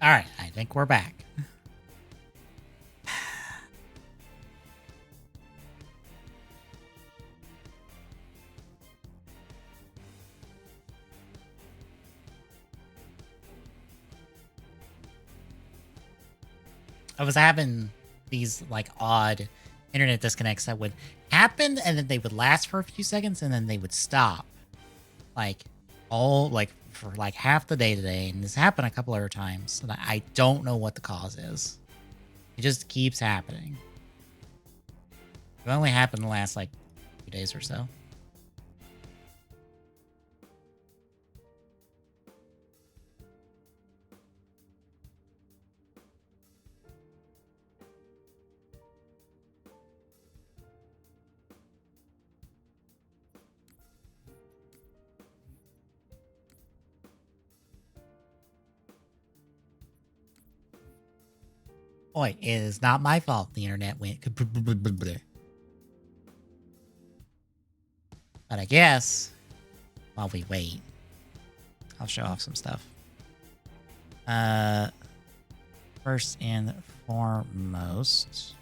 All right, I think we're back. I was having these like odd internet disconnects that would happen and then they would last for a few seconds and then they would stop. Like all like for like half the day today, and this happened a couple other times, and I don't know what the cause is. It just keeps happening. It only happened the last like few days or so. Boy, it is not my fault the internet went. But I guess while we wait, I'll show off some stuff. First and foremost,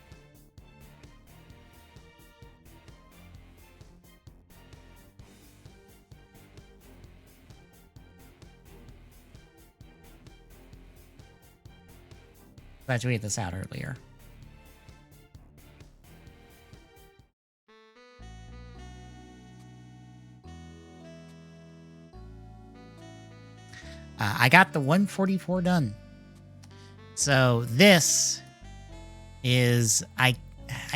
I tweeted this out earlier. I got the 144 done. So this is, I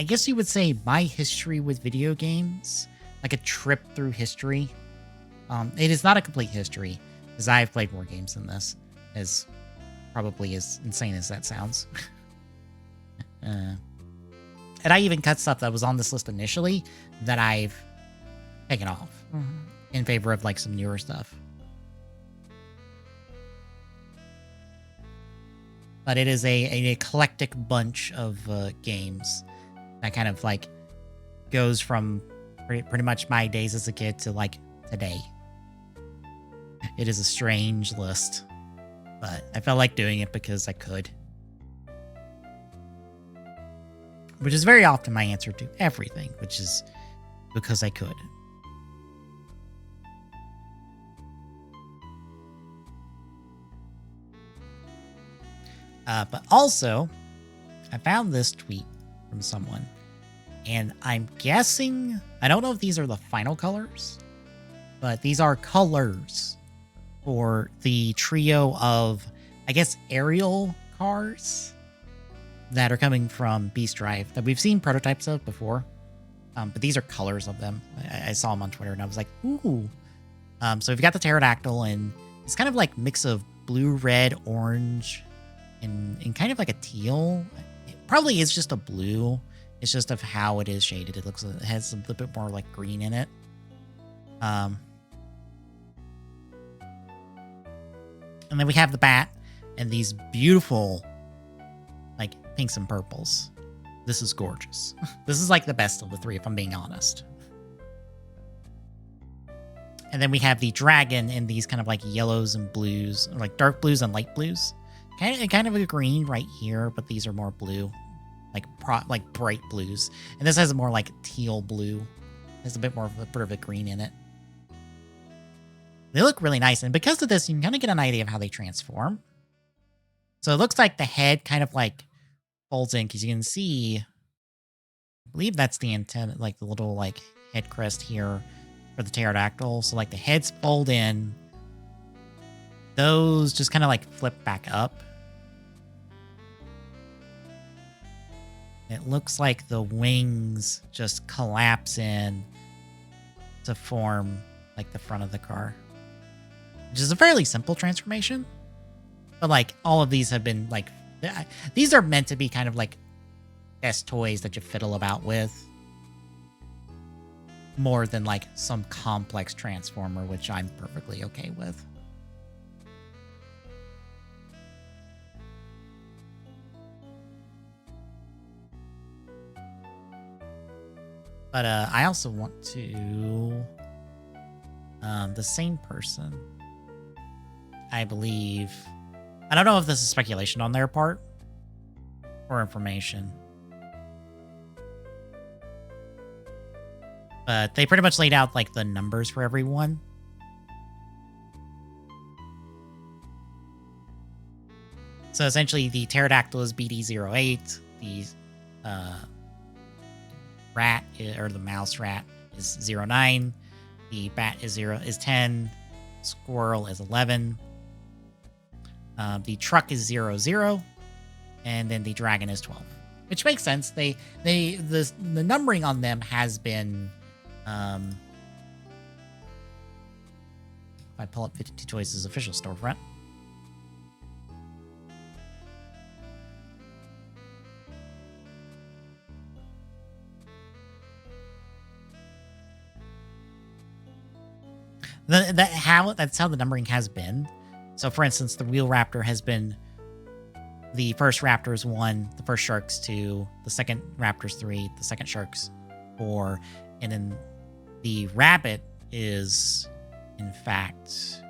guess you would say, my history with video games, like a trip through history. It is not a complete history, because I've played more games than this, as probably as insane as that sounds. And I even cut stuff that was on this list initially that I've taken off in favor of like some newer stuff. But it is an eclectic bunch of games that kind of like goes from pretty much my days as a kid to like today. It is a strange list, but I felt like doing it because I could. Which is very often my answer to everything, which is because I could. But also, I found this tweet from someone, and I'm guessing, I don't know if these are the final colors, but these are colors for the trio of, I guess, aerial cars that are coming from Beast Drive that we've seen prototypes of before. But these are colors of them. I saw them on Twitter, and I was like, ooh. So we've got the pterodactyl, and it's kind of like mix of blue, red, orange, and kind of like a teal. It probably is just a blue. It's just of how it is shaded. It has a little bit more like green in it. And then we have the bat and these beautiful like pinks and purples. This is gorgeous. This is like the best of the three, if I'm being honest. And then we have the dragon in these kind of like yellows and blues, or like dark blues and light blues. Kind of a green right here, but these are more blue, like bright blues. And this has a more like teal blue. It has a bit more of a bit of a green in it. They look really nice, and because of this, you can kind of get an idea of how they transform. So it looks like the head kind of like folds in, because you can see, I believe that's the antenna, like the little like head crest here for the pterodactyl. So like the heads fold in. Those just kind of like flip back up. It looks like the wings just collapse in to form like the front of the car, which is a fairly simple transformation. But like all of these have been like, these are meant to be kind of like best toys that you fiddle about with, more than like some complex transformer, which I'm perfectly okay with. But I also want to, the same person, I believe, I don't know if this is speculation on their part or information. But they pretty much laid out like the numbers for everyone. So essentially the pterodactyl is BD08, the rat or the mouse rat is 09, the bat is 10, squirrel is 11, the truck is 00, and then the dragon is 12, which makes sense. The numbering on them has been if I pull up 52 Toys' official storefront. That's how the numbering has been. So, for instance, the Wheel Raptor has been the first Raptors 1, the first Sharks 2, the second Raptors 3, the second Sharks 4, and then the Rabbit is, in fact,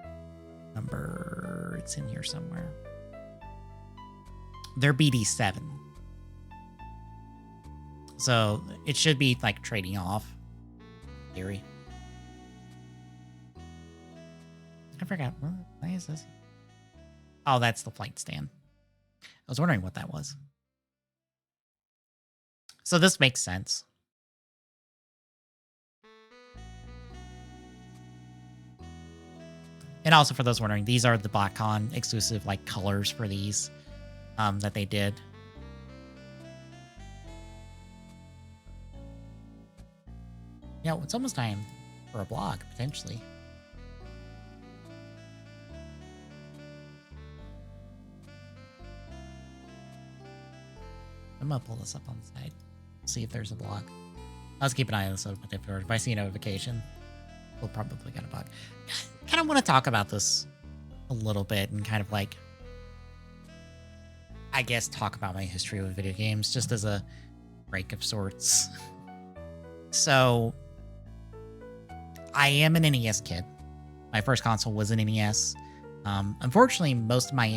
it's in here somewhere. They're BD7. So it should be like trading off, in theory. I forgot. Why is this? Oh, that's the flight stand. I was wondering what that was. So this makes sense. And also for those wondering, these are the BotCon exclusive like colors for these that they did. Yeah, it's almost time for a blog, potentially. I'm gonna pull this up on the side. See if there's a blog. Let's keep an eye on this. If I see a notification, we'll probably get a bug. Kind of want to talk about this a little bit and kind of like, I guess, talk about my history with video games just as a break of sorts. So, I am an NES kid. My first console was an NES. Unfortunately, most of my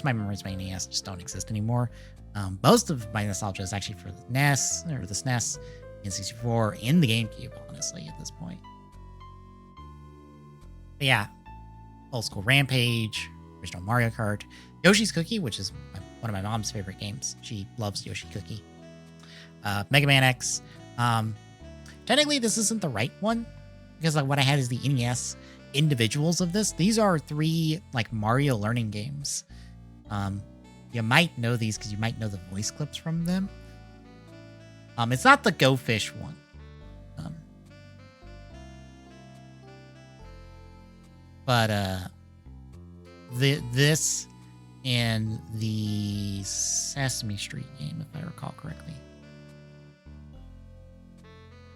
memories of my NES just don't exist anymore. Most of my nostalgia is actually for the NES or the SNES, N64, and the GameCube, honestly, at this point. But yeah, old school Rampage, original Mario Kart, Yoshi's Cookie, which is one of my mom's favorite games. She loves Yoshi Cookie. Mega Man X. Technically, this isn't the right one because like what I had is the NES individuals of this. These are 3 like Mario learning games. You might know these because you might know the voice clips from them. It's not the Go Fish one. But this and the Sesame Street game, if I recall correctly.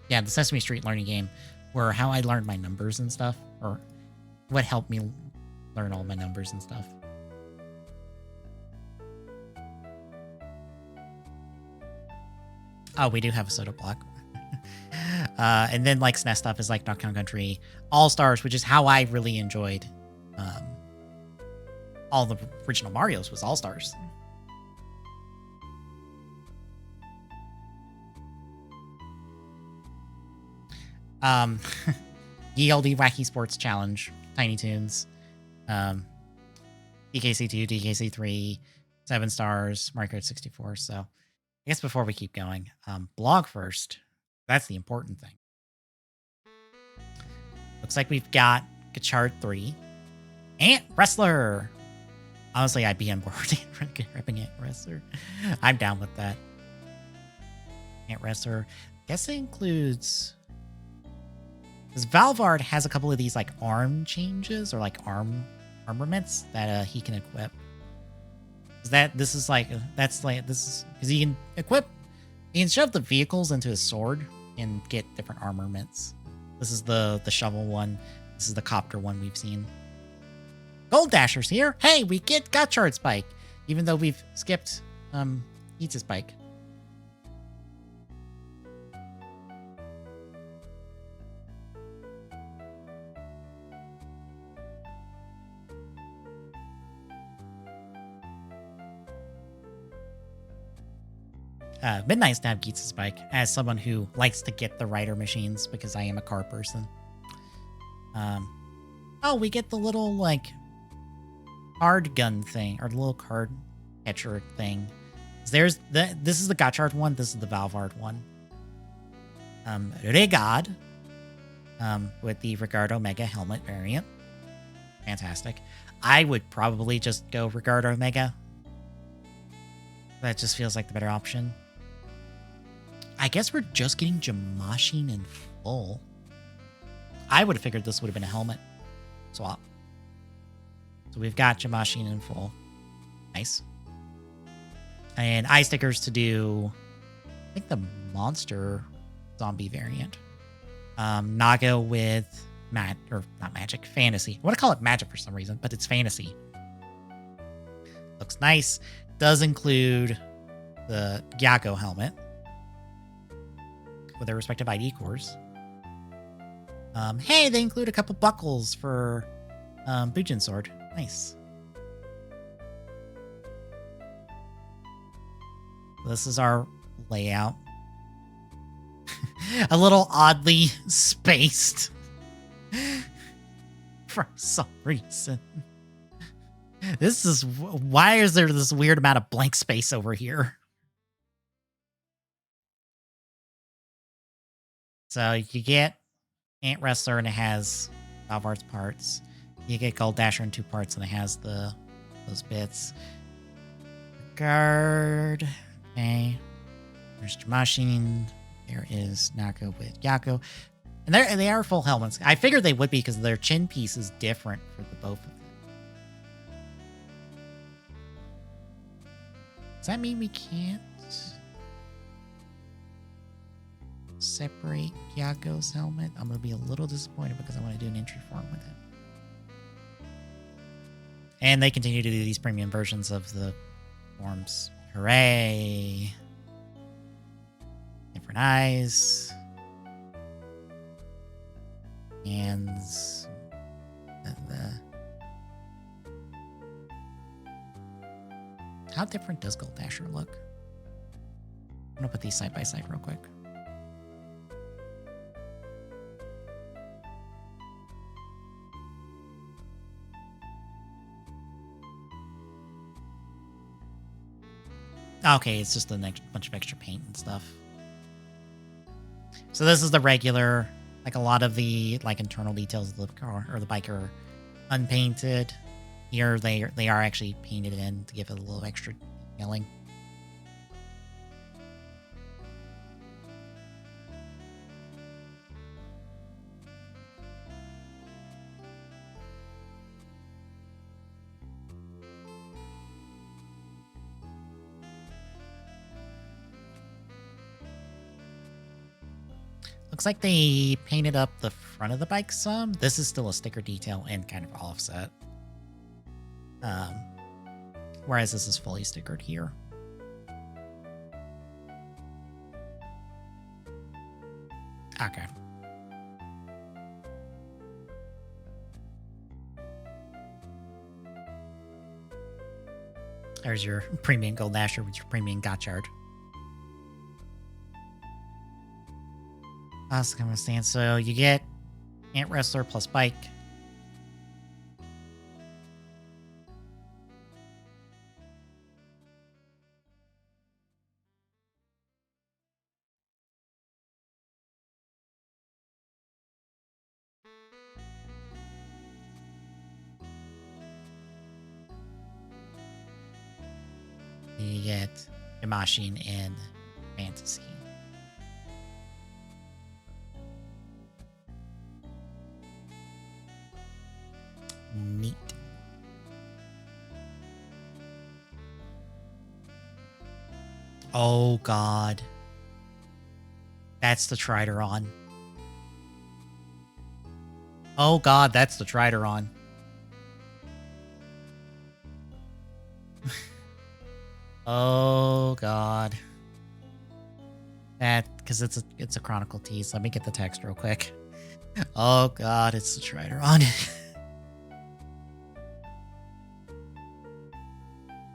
Yeah, the Sesame Street learning game were how I learned my numbers and stuff, or what helped me learn all my numbers and stuff. Oh, we do have a soda block. And then like SNES stuff is like Knockdown Country, All Stars, which is how I really enjoyed all the original Marios was All Stars. ELD Wacky Sports Challenge, Tiny Toons, DKC2, DKC3, 7 stars, Mario Kart 64. So I guess before we keep going, blog first. That's the important thing. Looks like we've got Gachard 3. Ant Wrestler. Honestly, I'd be on board ripping Ant Wrestler. I'm down with that. Ant Wrestler. Guess it includes... Because Valvard has a couple of these like arm changes or like armaments that he can equip. This is because he can equip, he can shove the vehicles into his sword and get different armaments. This is the shovel one. This is the copter one we've seen. Gold Dasher's here. Hey, we get Gotchard's bike, even though we've skipped Eats' bike. Midnight Stab Geets' bike as someone who likes to get the rider machines because I am a car person. Oh, we get the little, like, card gun thing, or the little card catcher thing. This is the Gotchard one, this is the Valvard one. Regard, with the Regard Omega helmet variant. Fantastic. I would probably just go Regard Omega. That just feels like the better option. I guess we're just getting Jamashin in full. I would have figured this would have been a helmet swap. So we've got Jamashin in full. Nice. And eye stickers to do, I think, the monster zombie variant. Naga with not magic, fantasy. I want to call it magic for some reason, but it's fantasy. Looks nice. Does include the Gyako helmet with their respective ID cores. Hey, they include a couple buckles for Bujin sword. Nice. This is our layout. A little oddly spaced for some reason. Why is there this weird amount of blank space over here? So you get Ant Wrestler and it has Valvard's parts. You get Gold Dasher in 2 parts and it has those bits. Guard. Okay. There's Jamashin. There is Nako with Gyako. And they are full helmets. I figured they would be because their chin piece is different for the both of them. Does that mean we can't separate Gyako's helmet? I'm going to be a little disappointed because I want to do an entry form with it. And they continue to do these premium versions of the forms. Hooray! Different eyes. Hands. How different does Gold Dasher look? I'm going to put these side by side real quick. Okay, it's just a bunch of extra paint and stuff. So this is the regular, like a lot of the internal details of the car or the bike are unpainted. Here they are actually painted in to give it a little extra detailing. Looks like they painted up the front of the bike some. This is still a sticker detail and kind of offset. Whereas this is fully stickered here. Okay. There's your premium Gold Dasher with your premium Gotchard. That's kind of a stand. So you get Ant Wrestler plus bike. You get Jamashin and Fantasy. Neat. Oh god. That's the Trideron. Oh god, that's the Trideron. Oh god. That, because it's a Chronicle tease. Let me get the text real quick. Oh god, it's the Trideron.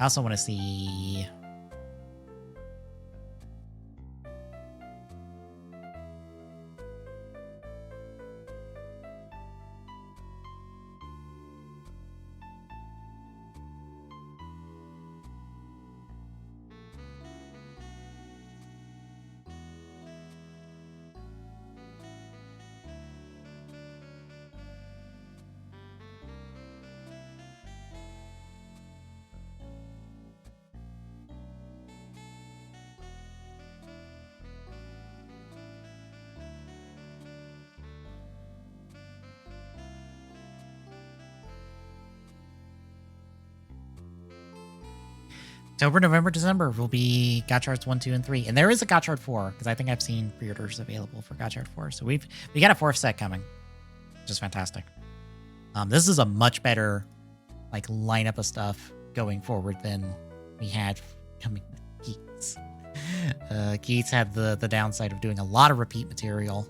I also want to see October, November, December will be Gotchards 1, 2, and 3. And there is a Gotchard 4, because I think I've seen pre-orders available for Gotchard 4. So we got a 4th set coming, which is fantastic. This is a much better like lineup of stuff going forward than we had coming with Keats. Keats had the downside of doing a lot of repeat material.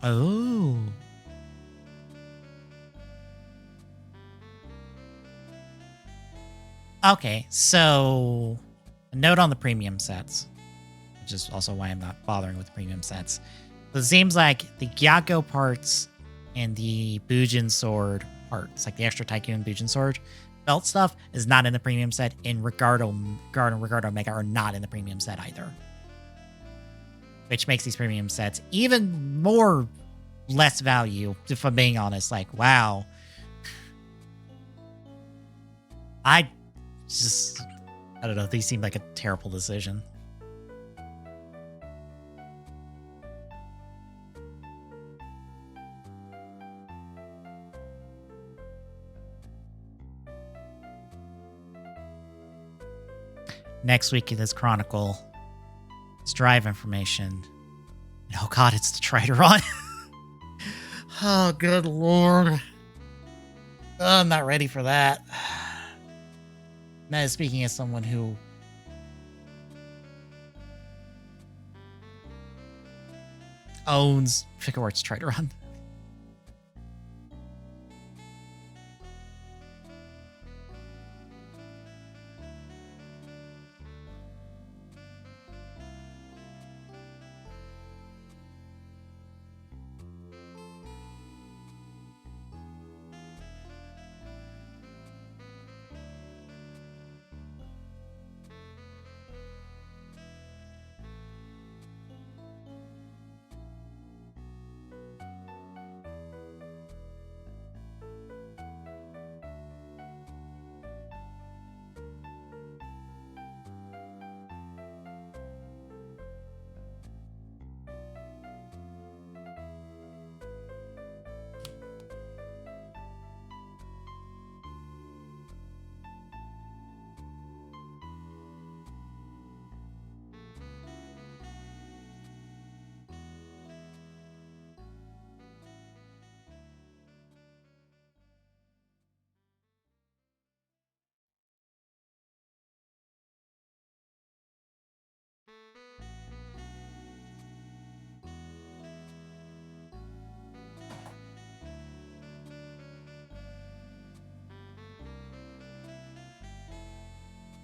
Oh. Okay, so a note on the premium sets, which is also why I'm not bothering with premium sets. So it seems like the Gyakko parts and the Bujin sword parts, like the extra Tycoon Bujin sword belt stuff, is not in the premium set, and Ricardo Mega are not in the premium set either. Which makes these premium sets even more less value, if I'm being honest. Like, wow. I don't know. These seem like a terrible decision. Next week, it is Chronicle. It's drive information. And oh god, it's the Trideron. Oh, good lord. Oh, I'm not ready for that. That is speaking as someone who owns Figure Arts Trideron.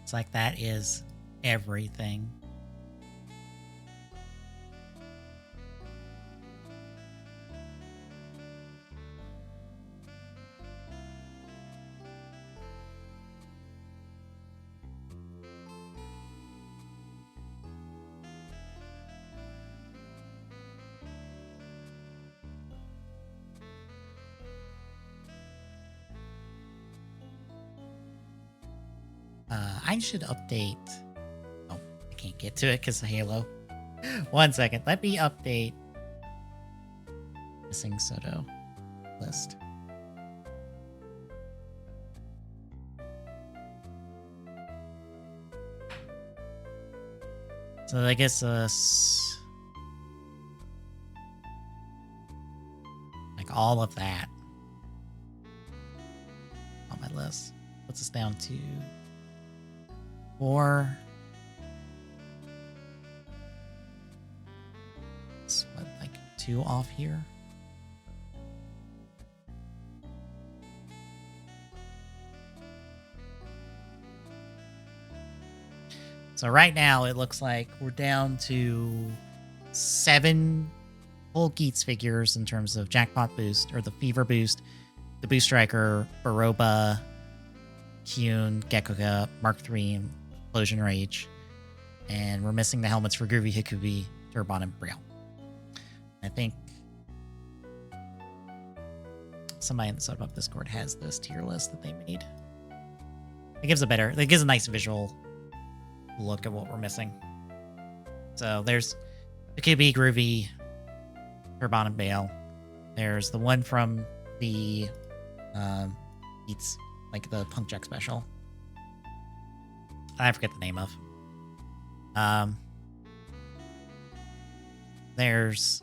It's like that is everything. I should update. Oh, I can't get to it because of Halo. 1 second. Let me update missing Soto list. So I guess like all of that on my list puts us down to 4. It's what, like 2 off here. So right now it looks like we're down to 7 full Geats figures in terms of Jackpot Boost, or the Fever Boost, the Boost Striker, Baroba, Kyun, Gekkoga, Mark III, and Explosion Rage. And we're missing the helmets for Groovy, Hikubi, Turbon, and Brielle. I think somebody in the Sub Up Discord has this tier list that they made. It gives a nice visual look at what we're missing. So there's Hikubi, Groovy, Turbon, and Bale. There's the one from the Beats, like the Punk Jack special. I forget the name of. There's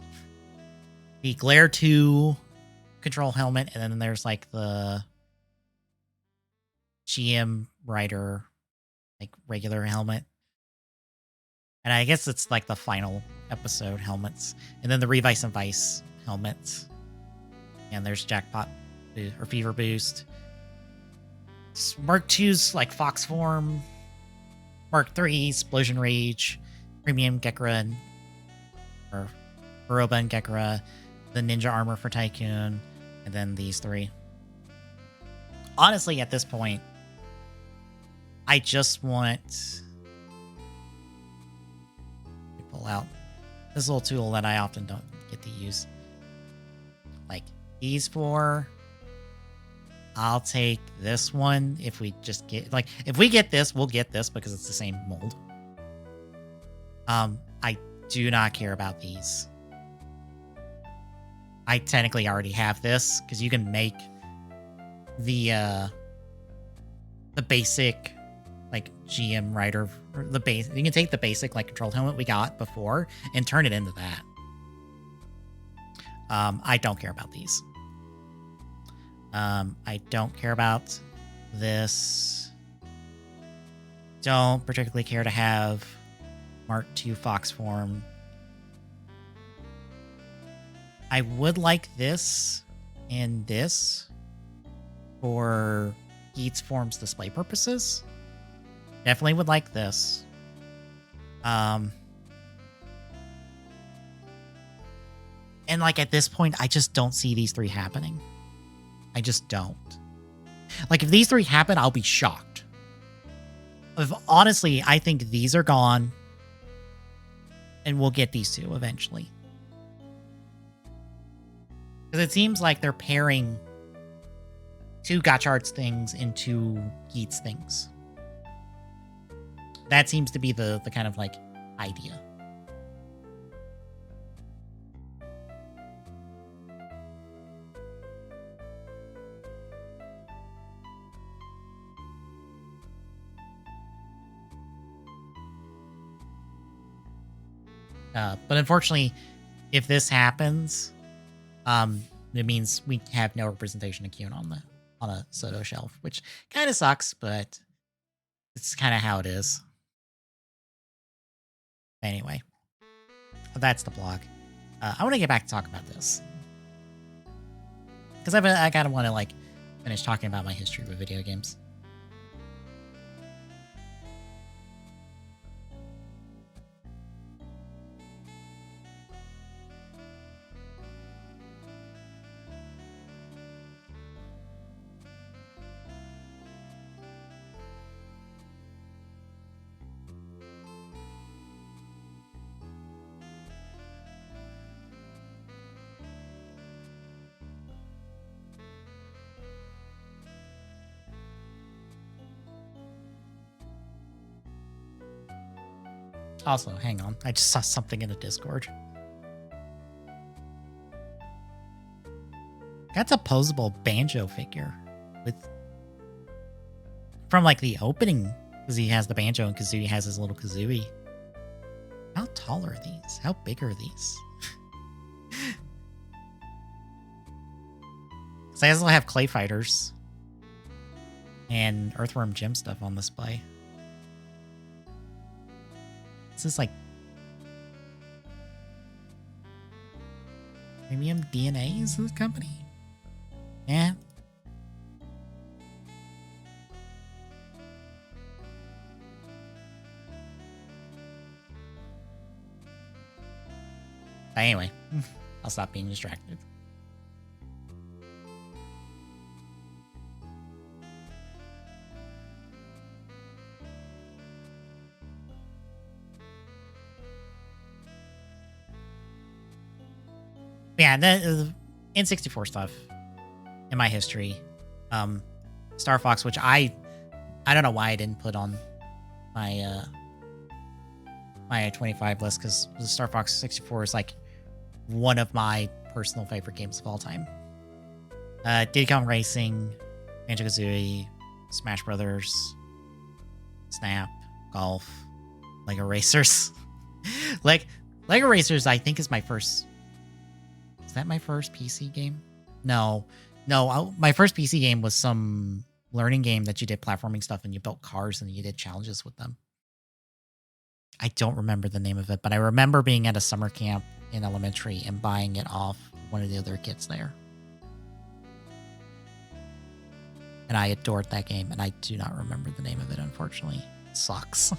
the Glare 2 control helmet, and then there's like the GM Rider, like regular helmet. And I guess it's like the final episode helmets. And then the Revice and Vice helmets. And there's Jackpot or Fever Boost. Mark II's like Fox Form. Mark III, Explosion Rage, Premium Gekra, or Baroba and Gekra, the Ninja Armor for Tycoon, and then these three. Honestly, at this point, I just want... pull out this little tool that I often don't get to use. Like these four. I'll take this one if we just get, like, if we get this, we'll get this because it's the same mold. I do not care about these. I technically already have this because you can make the basic like GM Rider, or the base. You can take the basic like controlled helmet we got before and turn it into that. I don't care about these. I don't care about this. Don't particularly care to have Mark II Fox Form. I would like this and this for Geats Form's display purposes. Definitely would like this. And like at this point, I just don't see these three happening. I just don't. Like if these three happen, I'll be shocked. Honestly, I think these are gone. And we'll get these two eventually. Because it seems like they're pairing two Gotchards things into Geats things. That seems to be the kind of like idea. But unfortunately, if this happens, it means we have no representation of Kyun on a Soto shelf, which kind of sucks, but it's kind of how it is. Anyway, that's the blog. I want to get back to talk about this because I kind of want to like finish talking about my history with video games. Also, hang on. I just saw something in a Discord. That's a posable banjo figure with from like the opening, because he has the banjo and Kazooie has his little Kazooie. How tall are these? How big are these? So I also have Clay Fighters and Earthworm Gym stuff on display. This is like Premium DNA is this company? Yeah. Anyway, I'll stop being distracted. Yeah, the N64 stuff in my history. Star Fox, which I don't know why I didn't put on my my 25 list, because the Star Fox 64 is like one of my personal favorite games of all time. Diddy Kong Racing, Banjo-Kazooie, Smash Brothers, Snap, Golf, Lego Racers. Lego Racers, I think, is my first. Is that my first PC game? No. My first PC game was some learning game that you did platforming stuff and you built cars and you did challenges with them. I don't remember the name of it, but I remember being at a summer camp in elementary and buying it off one of the other kids there. And I adored that game, and I do not remember the name of it, unfortunately. It sucks.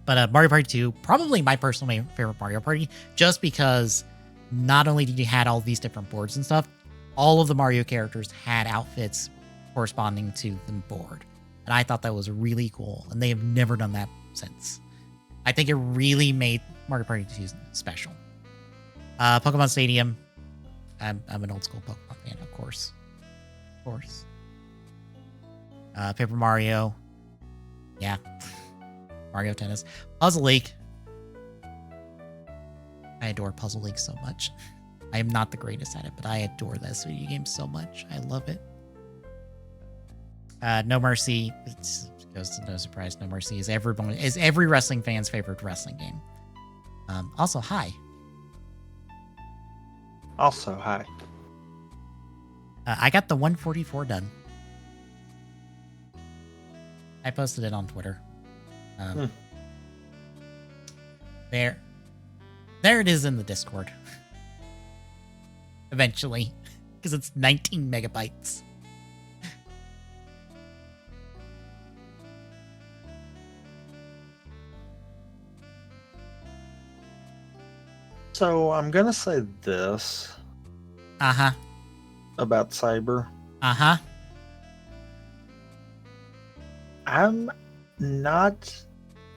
But Mario Party 2, probably my personal favorite Mario Party, just because not only did you had all these different boards and stuff, all of the Mario characters had outfits corresponding to the board. And I thought that was really cool, and they have never done that since. I think it really made Mario Party 2 special. Pokemon Stadium. I'm an old school Pokemon fan, of course. Of course. Paper Mario. Yeah. Mario Tennis. Puzzle League. I adore Puzzle League so much. I am not the greatest at it, but I adore that video game so much. I love it. No Mercy. It goes to no surprise. No Mercy is every wrestling fan's favorite wrestling game. Also, hi. Also, hi. I got the 144 done. I posted it on Twitter. There it is in the Discord. Eventually, because it's 19 megabytes. So I'm gonna say this. About Saber. I'm not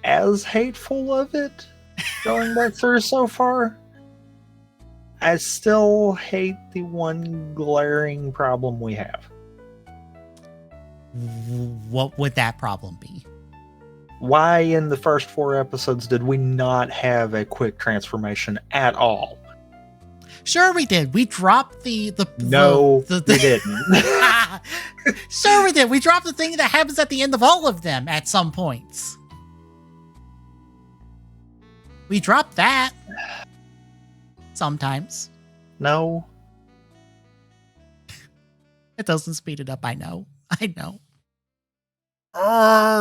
as hateful of it going back through so far. I still hate the one glaring problem we have. What would that problem be? Why in the first 4 episodes did we not have a quick transformation at all? Sure we did. We dropped we didn't. Sure we did. We dropped the thing that happens at the end of all of them at some points. We dropped that. Sometimes. No. It doesn't speed it up, I know.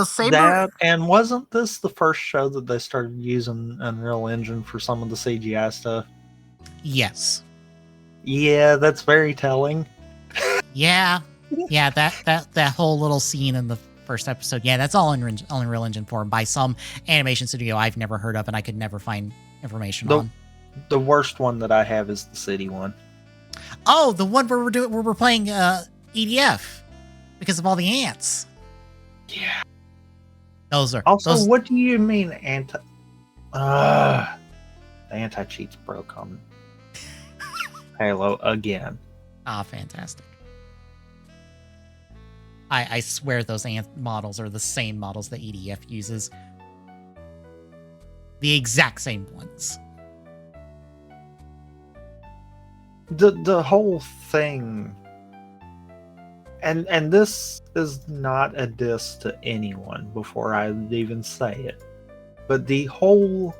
Saber. That, and wasn't this the first show that they started using Unreal Engine for some of the CGI stuff? Yes. Yeah, that's very telling. Yeah, that whole little scene in the first episode. Yeah, that's all Unreal Engine 4 by some animation studio I've never heard of and I could never find information on. The worst one that I have is the city one. Oh, the one where we're playing EDF because of all the ants. Yeah. Those. What do you mean the anti-cheats broke on Halo again? Fantastic. I swear those ant models are the same models that EDF uses. The exact same ones. The whole thing, and this is not a diss to anyone before I even say it, but the whole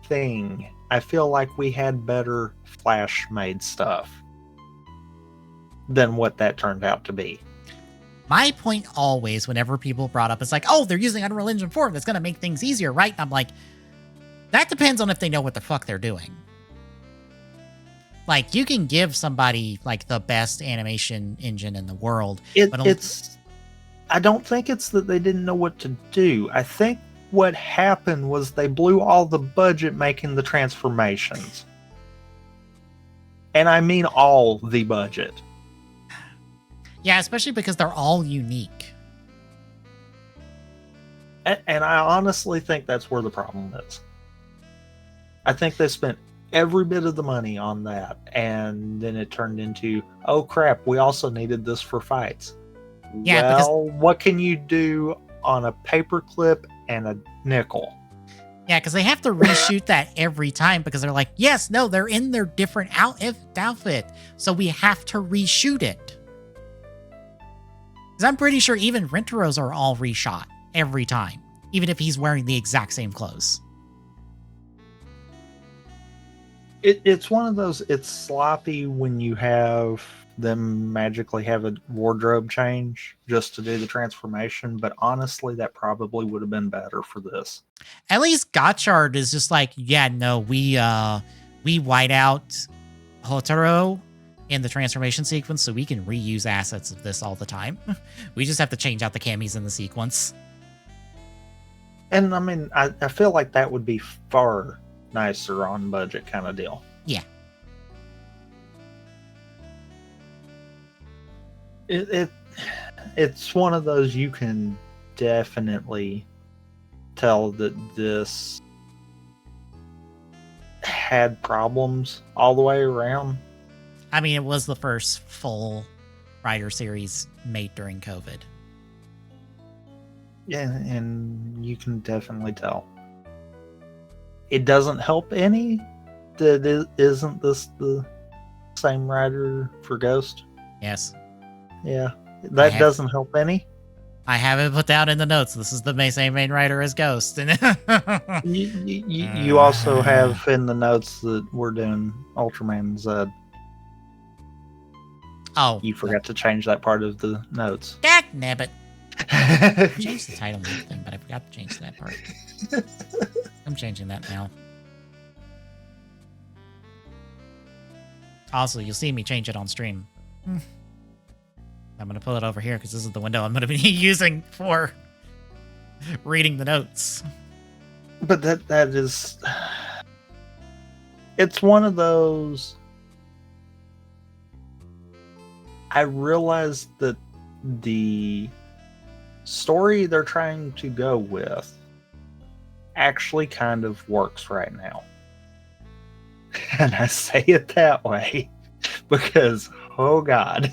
thing, I feel like we had better Flash made stuff than what that turned out to be. My point always, whenever people brought up, it's like, oh, they're using Unreal Engine 4, that's going to make things easier, right? And I'm like, that depends on if they know what the fuck they're doing. Like, you can give somebody, like, the best animation engine in the world. I don't think it's that they didn't know what to do. I think what happened was they blew all the budget making the transformations. And I mean all the budget. Yeah, especially because they're all unique. And I honestly think that's where the problem is. I think they spent every bit of the money on that, and then it turned into, oh crap, we also needed this for fights. Yeah, well, what can you do on a paperclip and a nickel? Yeah, because they have to reshoot that every time because they're like, yes, no, they're in their different outfit, so we have to reshoot it. Because I'm pretty sure even Renteros are all reshot every time, even if he's wearing the exact same clothes. It's one of those, it's sloppy when you have them magically have a wardrobe change just to do the transformation, but honestly, that probably would have been better for this. At least Gotchard is just like, yeah, no, we white out Hotaro in the transformation sequence so we can reuse assets of this all the time. We just have to change out the camis in the sequence. And I mean, I feel like that would be far nicer on budget kind of deal. Yeah. It's one of those you can definitely tell that this had problems all the way around. I mean, it was the first full Rider series made during COVID. Yeah, and you can definitely tell. It doesn't help any that isn't this the same writer for Ghost? Yes. Yeah, that doesn't help any. I have it put down in the notes. This is the same main writer as Ghost. You also have in the notes that we're doing Ultraman Z. Oh. You forgot to change that part of the notes. Dagnabbit. I changed the title of the thing, but I forgot to change that part. I'm changing that now. Also, you'll see me change it on stream. I'm going to pull it over here because this is the window I'm going to be using for reading the notes. But that is... It's one of those... I realized that the story they're trying to go with actually kind of works right now. And I say it that way because, oh God.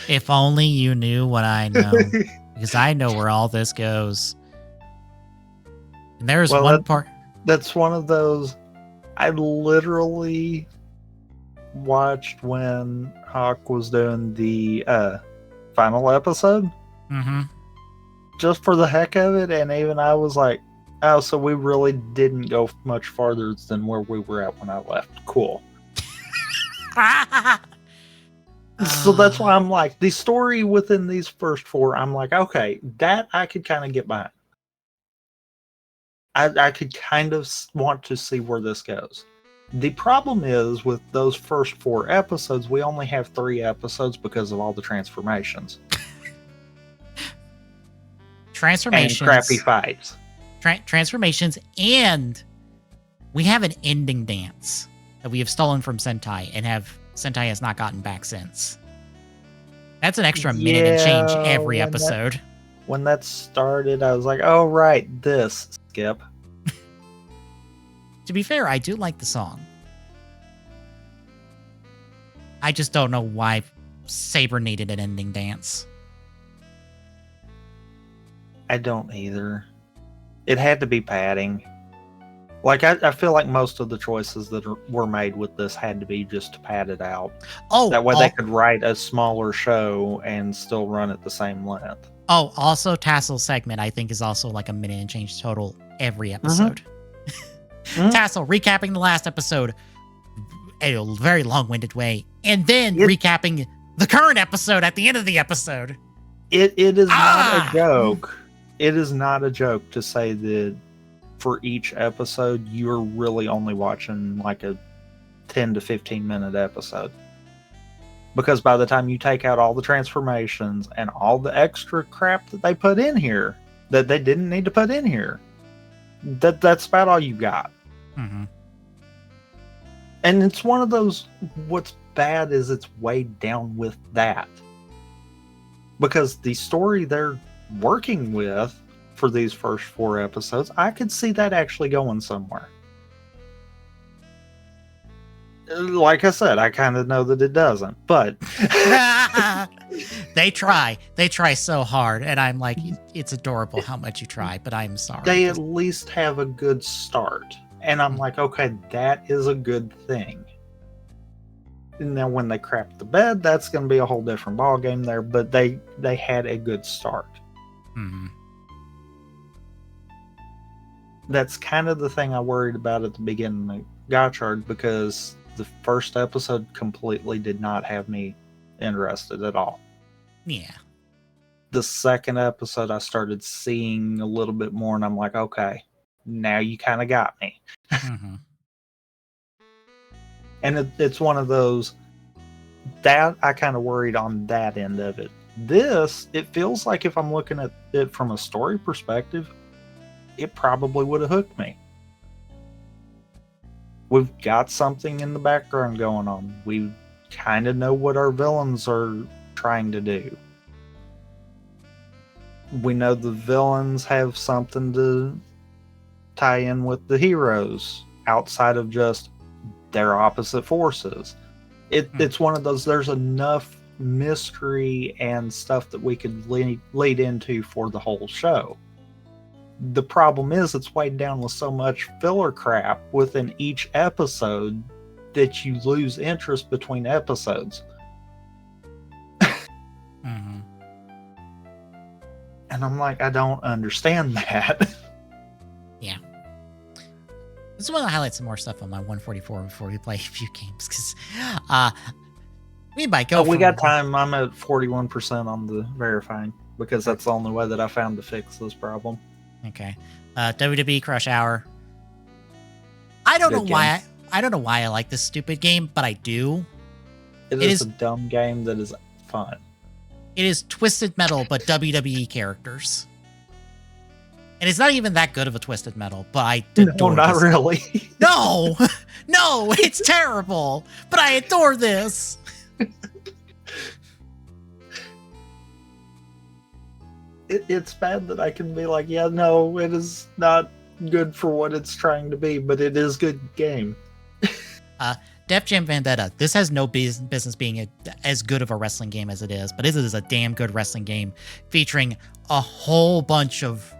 If only you knew what I know. Because I know where all this goes. And there's one part... That's one of those... I literally watched when Hawk was doing the final episode. Mm-hmm. Just for the heck of it, and even I was like, oh, so we really didn't go much farther than where we were at when I left. Cool. So that's why I'm like, the story within these first four, I'm like, okay, that I could kind of get behind. I could kind of want to see where this goes. The problem is with those first 4 episodes, we only have 3 episodes because of all the transformations. Transformations. And crappy fights. Transformations, and we have an ending dance that we have stolen from Sentai and Sentai has not gotten back since. That's an extra minute and change every episode. When that started, I was like, oh, right, this, skip. To be fair, I do like the song. I just don't know why Saber needed an ending dance. I don't either. It had to be padding. Like, I feel like most of the choices that were made with this had to be just to pad it out. Oh, that way they could write a smaller show and still run at the same length. Oh, also Tassel's segment, I think, is also like a minute and change total every episode. Tassel recapping the last episode in a very long-winded way, and then recapping the current episode at the end of the episode. It is not a joke. It is not a joke to say that for each episode, you're really only watching like a 10 to 15 minute episode. Because by the time you take out all the transformations and all the extra crap that they put in here, that they didn't need to put in here, That's about all you got. Mm-hmm. And it's one of those, what's bad is it's weighed down with that. Because the story they're working with for these first 4 episodes, I could see that actually going somewhere. Like I said, I kind of know that it doesn't, but they try so hard, and I'm like, it's adorable how much you try, but I'm sorry. They at least have a good start, and I'm like, okay, that is a good thing. And now when they crap the bed, that's going to be a whole different ball game there, but they had a good start. Mm-hmm. That's kind of the thing I worried about at the beginning of Gotchard, because the first episode completely did not have me interested at all. Yeah. The second episode, I started seeing a little bit more, and I'm like, okay, now you kind of got me. Mm-hmm. And it's one of those that I kind of worried on that end of it. This, it feels like if I'm looking at it from a story perspective, it probably would have hooked me. We've got something in the background going on. We kind of know what our villains are trying to do. We know the villains have something to tie in with the heroes outside of just their opposite forces. It's one of those, there's enough mystery and stuff that we could lead into for the whole show. The problem is it's weighed down with so much filler crap within each episode that you lose interest between episodes. Mm-hmm. And I'm like, I don't understand that. Yeah. I just want to highlight some more stuff on my 144 before we play a few games, because we might go. We got time. I'm at 41% on the verifying, because that's the only way that I found to fix this problem. Okay. WWE Crush Hour. I don't know why I like this stupid game, but I do. It is a dumb game that is fun. It is Twisted Metal, but WWE characters. And it's not even that good of a Twisted Metal, but I adore No, not this. really. No, it's terrible, but I adore this. It's bad that I can be like, yeah, no, it is not good for what it's trying to be, but it is a good game. Def Jam Vendetta. This has no business being as good of a wrestling game as it is, but it is a damn good wrestling game featuring a whole bunch of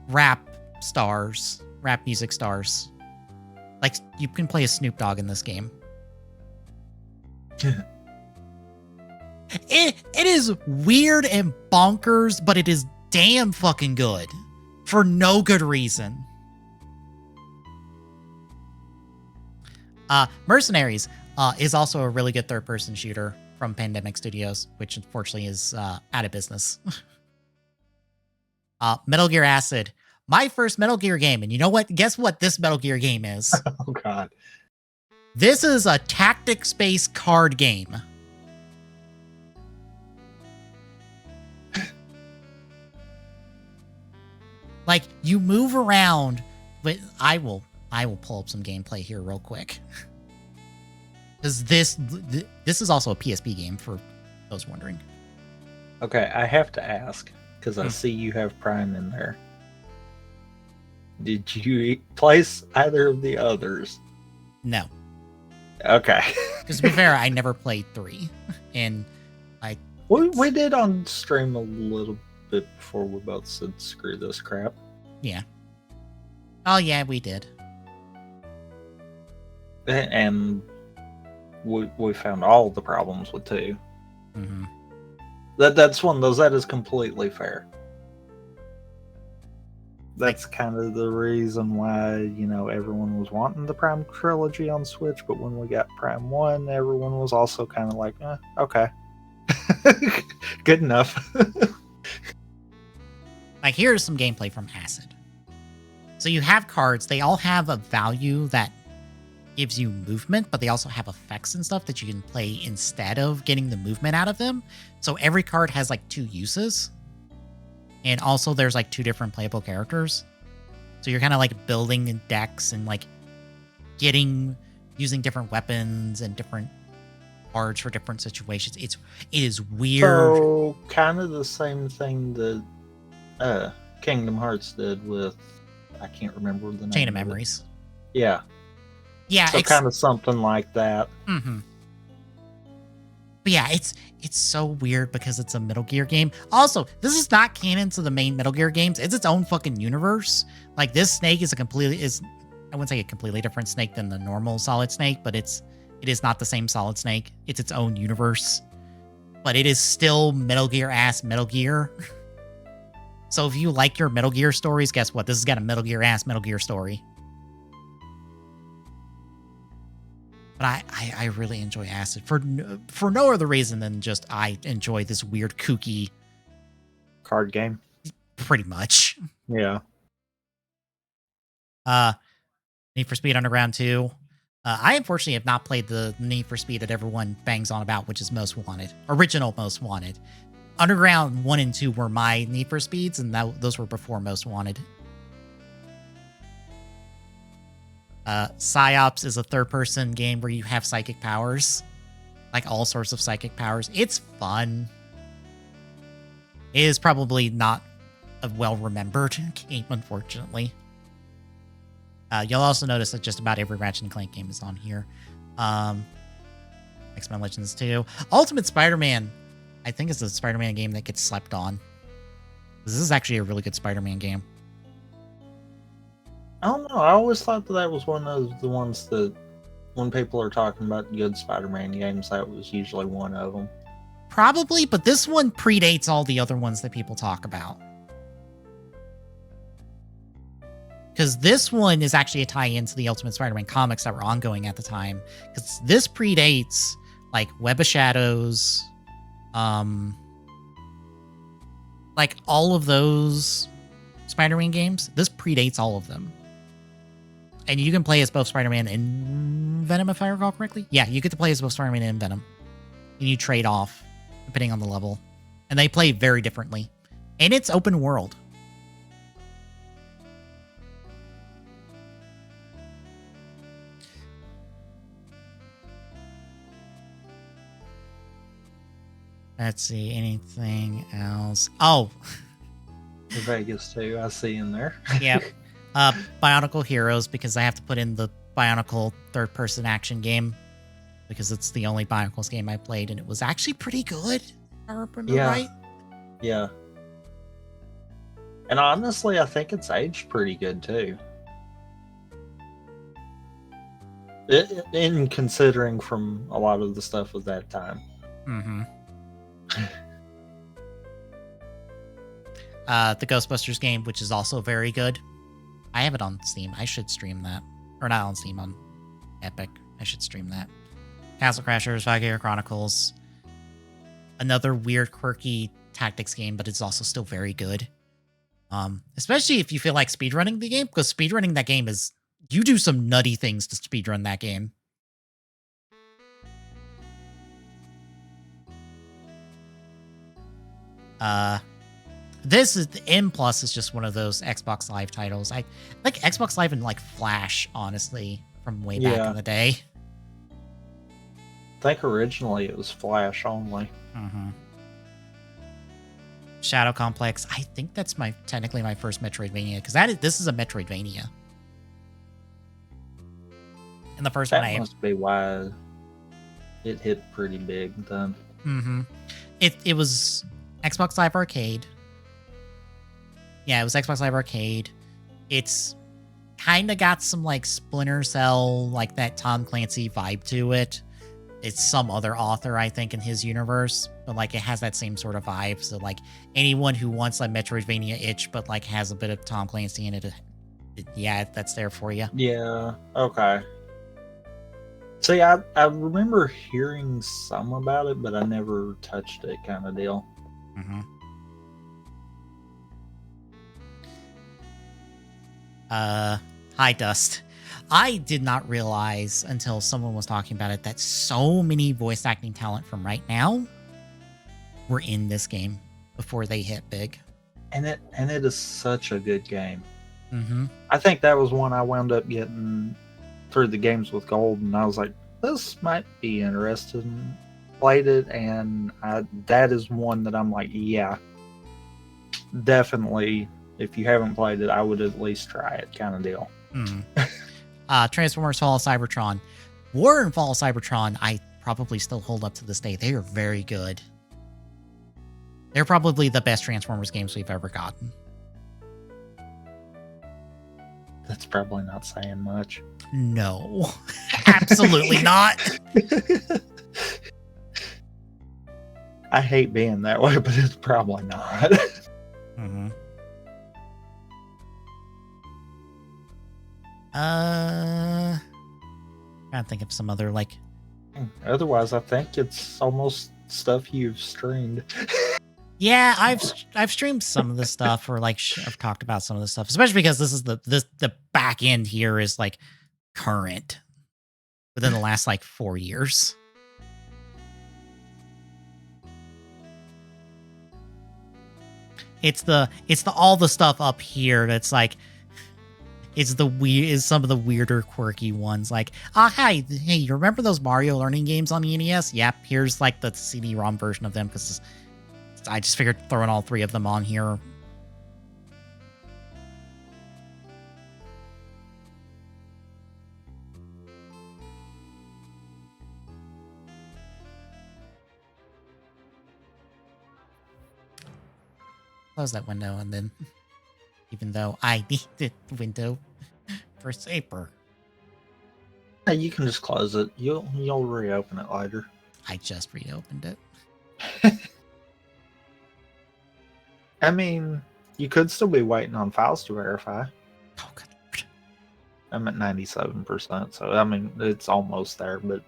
rap music stars. Like, you can play a Snoop Dogg in this game. It is weird and bonkers, but it is damn fucking good for no good reason. Mercenaries is also a really good third-person shooter from Pandemic Studios, which unfortunately is out of business. Metal Gear Acid. My first Metal Gear game, and you know what? Guess what this Metal Gear game is? Oh, God. This is a tactics-based card game. Like, you move around, but I will pull up some gameplay here real quick. Because this is also a PSP game, for those wondering. Okay, I have to ask, because I see you have Prime in there. Did you place either of the others? No. Okay. Because to be fair, I never played 3. And we did on stream a little bit before we both said, screw this crap. Yeah. Oh, yeah, we did. And we found all the problems with 2. Mm-hmm. That's one of those, that is completely fair. That's kind of the reason why, everyone was wanting the Prime trilogy on Switch, but when we got Prime 1, everyone was also kind of like, okay. Good enough. Like, here's some gameplay from Acid. So you have cards. They all have a value that gives you movement, but they also have effects and stuff that you can play instead of getting the movement out of them. So every card has 2 uses. And also there's 2 different playable characters. So you're kind of like building decks and like using different weapons and different cards for different situations. It is weird. So kind of the same thing that Kingdom Hearts did with, I can't remember the name. Chain of Memories. Yeah. Yeah. So kind of something like that. Mm-hmm. But yeah, it's so weird because it's a Metal Gear game. Also, this is not canon to the main Metal Gear games. It's its own fucking universe. Like, this snake is I wouldn't say a completely different snake than the normal Solid Snake, but it is not the same Solid Snake. It's its own universe. But it is still Metal Gear Metal Gear. So if you like your Metal Gear stories, guess what? This has got a Metal Gear Metal Gear story. But I really enjoy Acid for no other reason than just I enjoy this weird kooky card game. Pretty much. Yeah. Need for Speed Underground 2. I unfortunately have not played the Need for Speed that everyone bangs on about, which is Most Wanted. Original Most Wanted. Underground 1 and 2 were my Need for Speeds, and those were before Most Wanted. PsyOps is a third-person game where you have psychic powers. Like, all sorts of psychic powers. It's fun. It is probably not a well-remembered game, unfortunately. You'll also notice that just about every Ratchet & Clank game is on here. X-Men Legends 2. Ultimate Spider-Man, I think, is a Spider-Man game that gets slept on. This is actually a really good Spider-Man game. I don't know. I always thought that was one of the ones that when people are talking about good Spider-Man games, that was usually one of them. Probably, but this one predates all the other ones that people talk about. Because this one is actually a tie-in to the Ultimate Spider-Man comics that were ongoing at the time. Because this predates, like, Web of Shadows, like, all of those Spider-Man games. This predates all of them. And you can play as both Spider-Man and Venom, if I recall correctly. Yeah, you get to play as both Spider-Man and Venom. And you trade off, depending on the level. And they play very differently. And it's open world. Let's see, anything else? Oh! Vegas too, I see in there. Yep. Bionicle Heroes, because I have to put in the Bionicle third-person action game. Because it's the only Bionicles game I played, and it was actually pretty good. If I remember right. Yeah. And honestly, I think it's aged pretty good too. In considering from a lot of the stuff of that time. Mm-hmm. The Ghostbusters game, which is also very good. I have it on Steam. I should stream that. Or not on Steam, on Epic. I should stream that. Castle Crashers, Valkyria Chronicles. Another weird, quirky tactics game, but it's also still very good. Especially if you feel like speedrunning the game, because speedrunning that game is... You do some nutty things to speedrun that game. This is the M Plus is just one of those Xbox Live titles. I like Xbox Live and like Flash, honestly, from way back in the day. I think originally it was Flash only. Mm-hmm. Shadow Complex. I think that's technically my first Metroidvania, because this is a Metroidvania. And the first one I must be why it hit pretty big then. Mm-hmm. It was Xbox Live Arcade. Yeah, it was Xbox Live Arcade. It's kind of got some like Splinter Cell, like that Tom Clancy vibe to it. It's some other author, I think, in his universe, but like it has that same sort of vibe. So like anyone who wants a Metroidvania itch, but like has a bit of Tom Clancy in it, yeah, that's there for you. Yeah. Okay. See, I remember hearing some about it, but I never touched it, kind of deal. Mm-hmm. Hi, Dust. I did not realize until someone was talking about it that so many voice acting talent from right now were in this game before they hit big. And it is such a good game. Mm-hmm. I think that was one I wound up getting through the games with gold, and I was like, this might be interesting. Played it, and that is one that I'm like, yeah, definitely. If you haven't played it, I would at least try it, kind of deal. Transformers Fall of Cybertron. War and Fall of Cybertron, I probably still hold up to this day. They are very good. They're probably the best Transformers games we've ever gotten. That's probably not saying much. No, absolutely not. I hate being that way, but it's probably not. Mm-hmm. Trying to think of some other like. Otherwise, I think it's almost stuff you've streamed. Yeah, I've streamed some of this stuff, or like I've talked about some of this stuff, especially because this is the back end here is like current within the last like 4 years. It's the all the stuff up here that's like is some of the weirder quirky ones, like hey, you remember those Mario learning games on the NES? Yep, here's like the CD-ROM version of them, because I just figured throwing all 3 of them on here. Close that window, and then, even though I need the window for saper, Hey, you can just close it. You'll reopen it later. I just reopened it. I mean, you could still be waiting on files to verify. Oh, good Lord. I'm at 97%, so I mean, it's almost there, but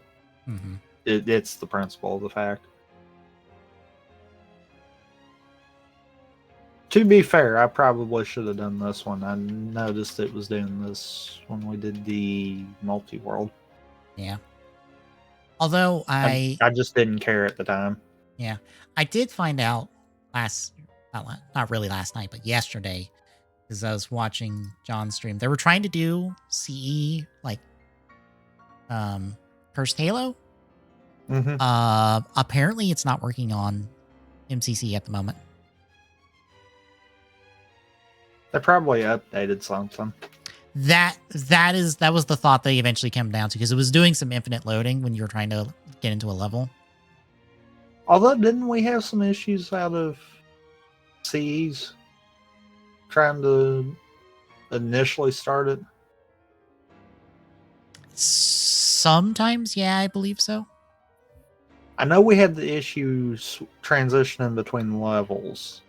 Mm-hmm. it's the principle of the fact. To be fair, I probably should have done this one. I noticed it was doing this when we did the multi-world. Yeah. Although I just didn't care at the time. Yeah, I did find out not really last night, but yesterday, because I was watching John's stream. They were trying to do CE like first Halo. Mm-hmm. Apparently it's not working on MCC at the moment. They probably updated something. That was the thought they eventually came down to, because it was doing some infinite loading when you were trying to get into a level. Although, didn't we have some issues out of CEs trying to initially start it? Sometimes, yeah, I believe so. I know we had the issues transitioning between levels,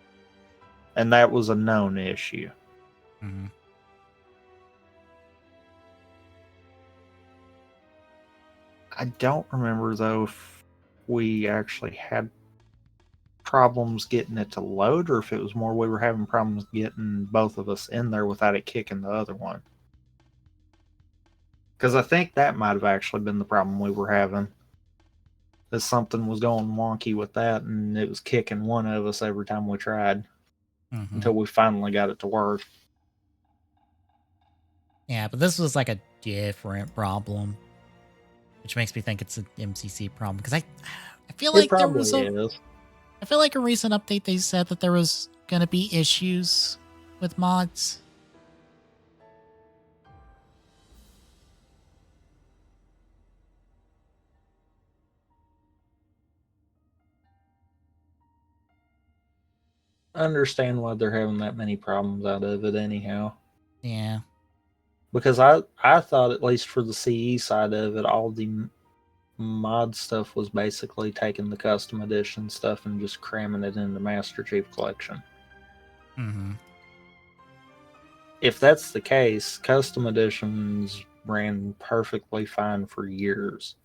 and that was a known issue. Mm-hmm. I don't remember, though, if we actually had problems getting it to load, or if it was more we were having problems getting both of us in there without it kicking the other one. Because I think that might have actually been the problem we were having. That something was going wonky with that, and it was kicking one of us every time we tried. Mm-hmm. Until we finally got it to work. Yeah, but this was like a different problem, which makes me think it's an MCC problem, because I feel like there was I feel like a recent update they said that there was gonna be issues with mods. I understand why they're having that many problems out of it anyhow. Yeah. Because I thought, at least for the CE side of it, all the mod stuff was basically taking the custom edition stuff and just cramming it into Master Chief Collection. Mm-hmm. If that's the case, custom editions ran perfectly fine for years.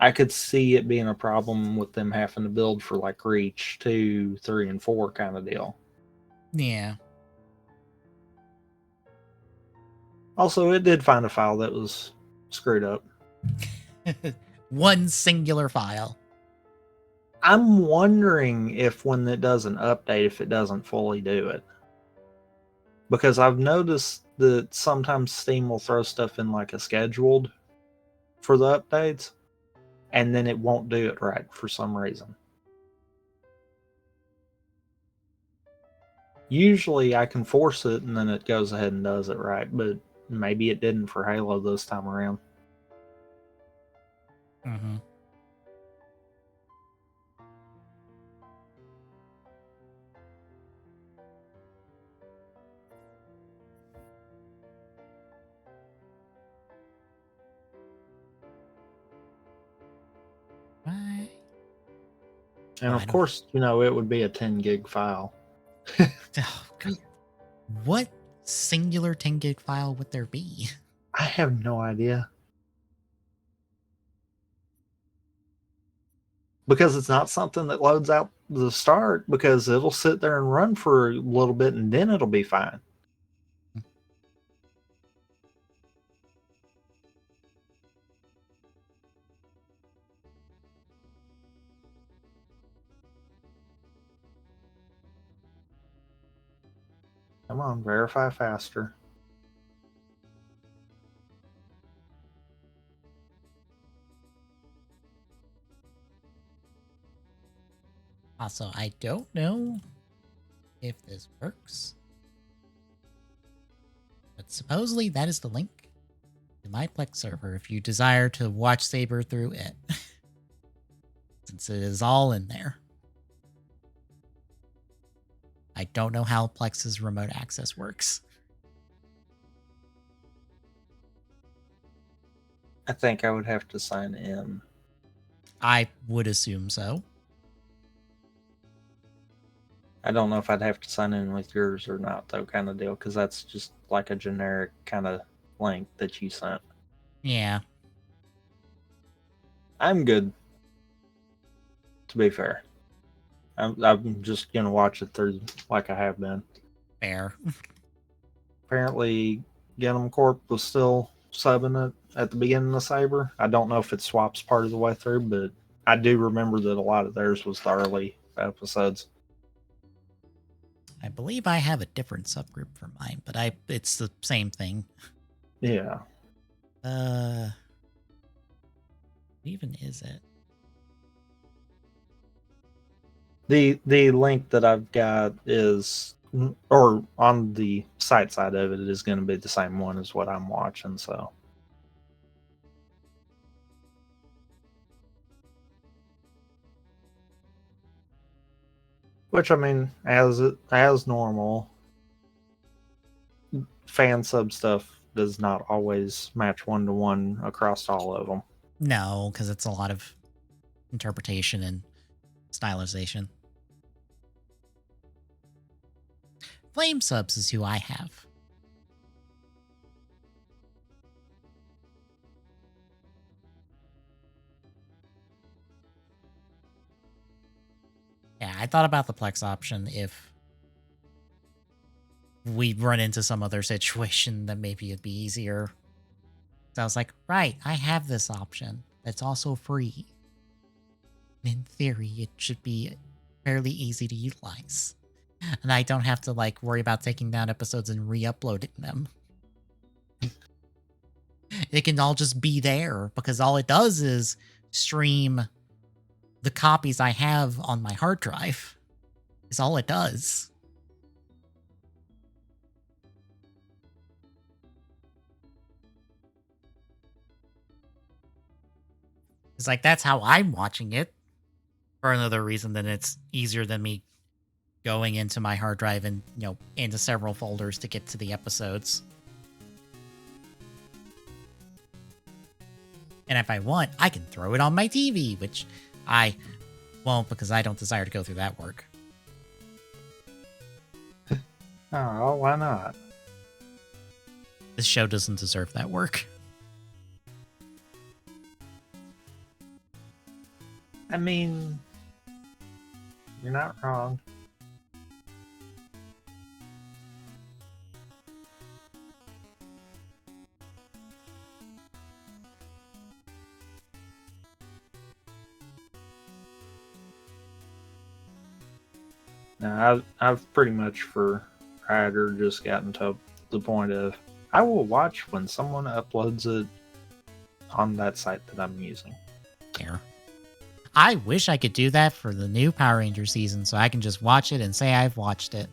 I could see it being a problem with them having to build for like Reach 2, 3, and 4 kind of deal. Yeah. Also, it did find a file that was screwed up. One singular file. I'm wondering if when it does an update, if it doesn't fully do it. Because I've noticed that sometimes Steam will throw stuff in like a scheduled for the updates, and then it won't do it right for some reason. Usually I can force it and then it goes ahead and does it right, but maybe it didn't for Halo this time around. Mm-hmm. Why? And Oh, of course, it would be a 10 gig file. Oh, God. What singular 10 gig file would there be? I have no idea. Because it's not something that loads out the start, because it'll sit there and run for a little bit and then it'll be fine. Come on, verify faster. Also, I don't know if this works, but supposedly that is the link to my Plex server if you desire to watch Saber through it. Since it is all in there. I don't know how Plex's remote access works. I think I would have to sign in. I would assume so. I don't know if I'd have to sign in with yours or not, though, kind of deal, because that's just like a generic kind of link that you sent. Yeah. I'm good, to be fair. I'm just going to watch it through like I have been. Fair. Apparently, Genom Corp was still subbing it at the beginning of Saber. I don't know if it swaps part of the way through, but I do remember that a lot of theirs was the early episodes. I believe I have a different subgroup for mine, but it's the same thing. Yeah. What even is it? The link that I've got is, or on the site side of it is going to be the same one as what I'm watching, so. Which, I mean, as normal, fan sub stuff does not always match 1-to-1 across all of them. No, because it's a lot of interpretation and stylization. Flame subs is who I have. Yeah, I thought about the Plex option if we run into some other situation that maybe it'd be easier. So I was like, right, I have this option that's also free. In theory, it should be fairly easy to utilize. And I don't have to like worry about taking down episodes and re-uploading them. It can all just be there because all it does is stream the copies I have on my hard drive. Is all it does. It's like that's how I'm watching it. For another reason, then it's easier than me going into my hard drive and, into several folders to get to the episodes. And if I want, I can throw it on my TV, which I won't because I don't desire to go through that work. Oh, why not? This show doesn't deserve that work. I mean, you're not wrong. No, I've pretty much for writer just gotten to the point of I will watch when someone uploads it on that site that I'm using. Care. I wish I could do that for the new Power Ranger season so I can just watch it and say I've watched it.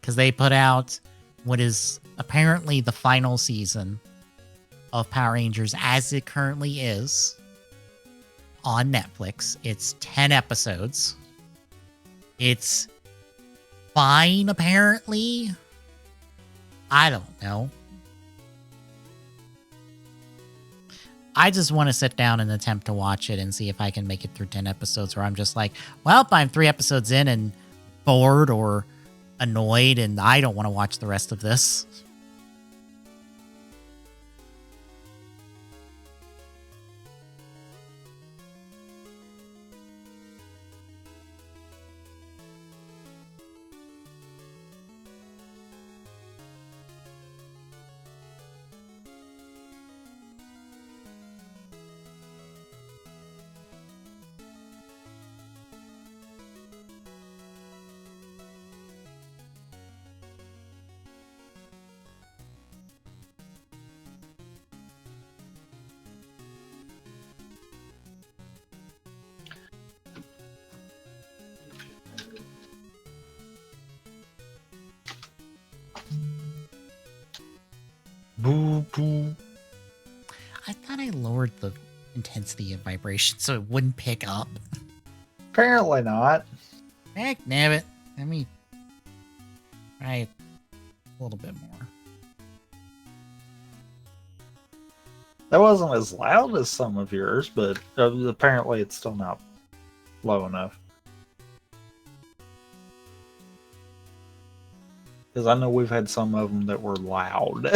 Because they put out what is apparently the final season of Power Rangers as it currently is on Netflix. It's 10 episodes. It's fine, apparently. I don't know. I just want to sit down and attempt to watch it and see if I can make it through 10 episodes where I'm just like, well, I'm 3 episodes in and bored or annoyed and I don't want to watch the rest of this. Boo boo. I thought I lowered the intensity of vibration so it wouldn't pick up. Apparently not. Heck, damn it. Let me try it a little bit more. That wasn't as loud as some of yours, but apparently it's still not low enough. Because I know we've had some of them that were loud.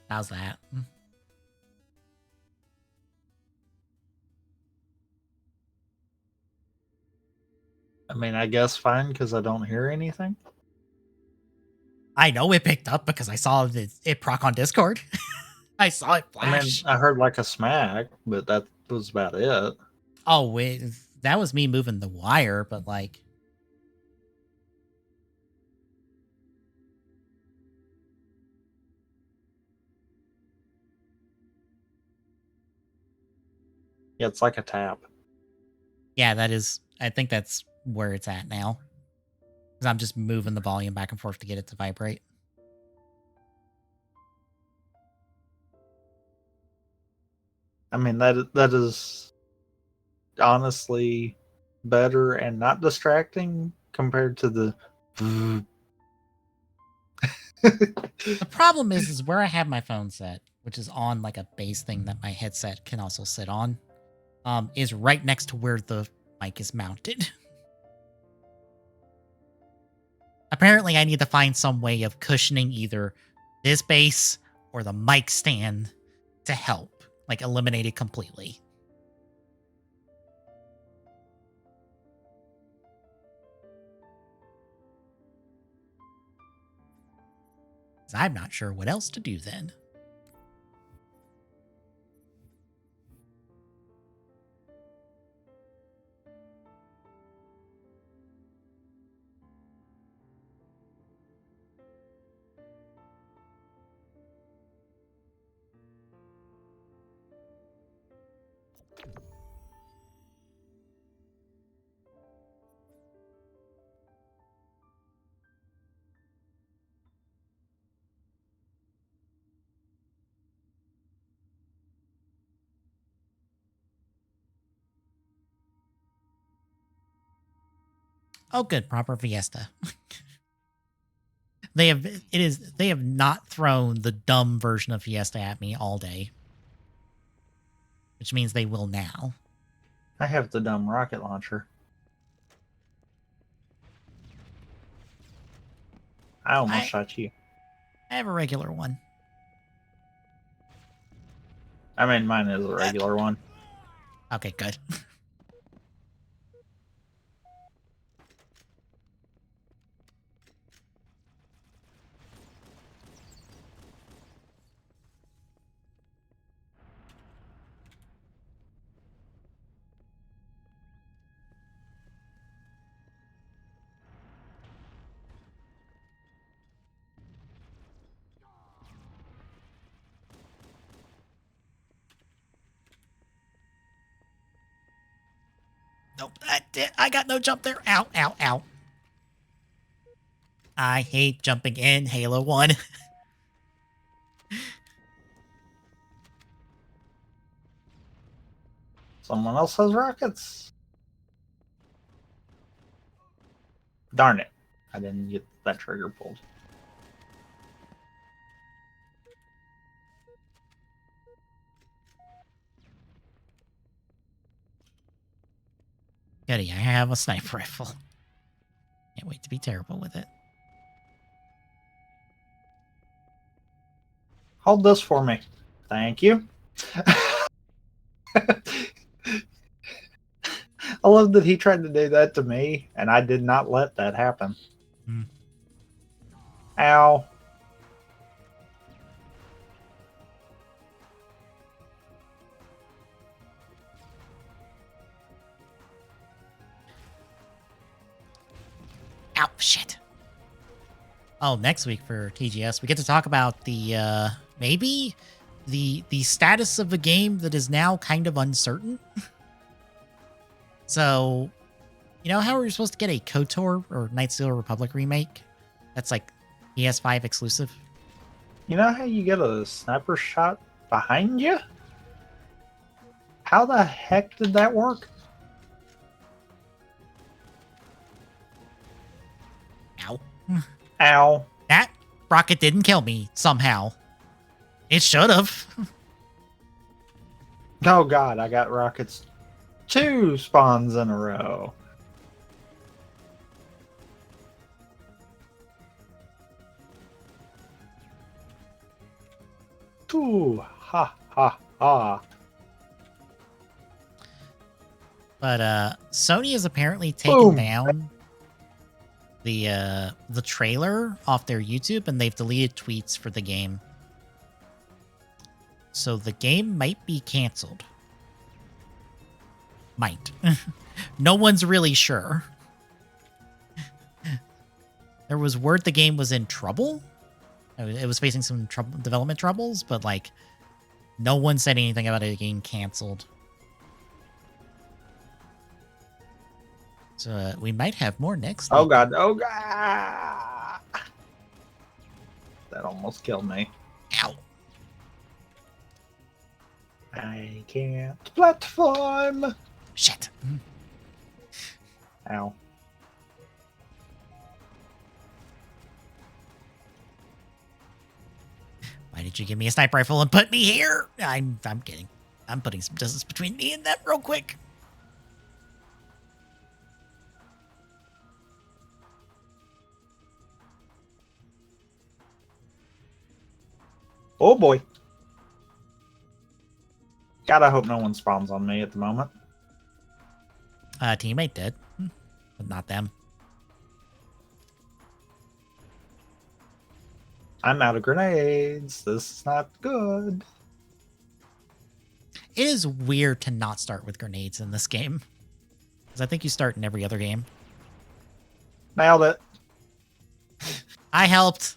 How's that? I mean, I guess fine because I don't hear anything. I know it picked up because I saw it proc on Discord. I saw it flash. I mean, I heard like a smack, but that was about it. Oh, wait. That was me moving the wire, but like... Yeah, it's like a tap. Yeah, that is... I think that's where it's at now. Because I'm just moving the volume back and forth to get it to vibrate. I mean, that is honestly better and not distracting compared to the... The problem is where I have my phone set, which is on like a base thing that my headset can also sit on, is right next to where the mic is mounted. Apparently, I need to find some way of cushioning either this base or the mic stand to help, like eliminate it completely. I'm not sure what else to do then. Oh, good, proper Fiesta. They have not thrown the dumb version of Fiesta at me all day, which means they will now. I have the dumb rocket launcher. I almost shot you. I have a regular one. I mean, mine is a regular one. Okay, good. Nope. I got no jump there. Ow, ow, ow. I hate jumping in Halo 1. Someone else has rockets. Darn it. I didn't get that trigger pulled. Goody, I have a sniper rifle. Can't wait to be terrible with it. Hold this for me. Thank you. I love that he tried to do that to me, and I did not let that happen. Hmm. Ow. Ow, shit. Oh, next week for TGS, we get to talk about the, maybe the status of a game that is now kind of uncertain. So, you know how we're supposed to get a KOTOR or Knights of the Old Republic remake? That's like PS5 exclusive. You know how you get a sniper shot behind you? How the heck did that work? Ow. Ow. That rocket didn't kill me somehow. It should have. Oh god, I got rockets 2 spawns in a row. Ooh, ha ha ha. But Sony has apparently taken Boom. down the trailer off their YouTube, and they've deleted tweets for the game. So the game might be canceled. Might. No one's really sure. There was word the game was in trouble. It was facing some development troubles, but like no one said anything about it getting canceled. So we might have more next Oh week. god, oh god. That almost killed me. Ow. I can't platform. Shit. Ow. Why did you give me a sniper rifle and put me here? I'm kidding. I'm putting some distance between me and that real quick. Oh boy. God, I hope no one spawns on me at the moment. Teammate did, but not them. I'm out of grenades. This is not good. It is weird to not start with grenades in this game. Because I think you start in every other game. Nailed it. I helped.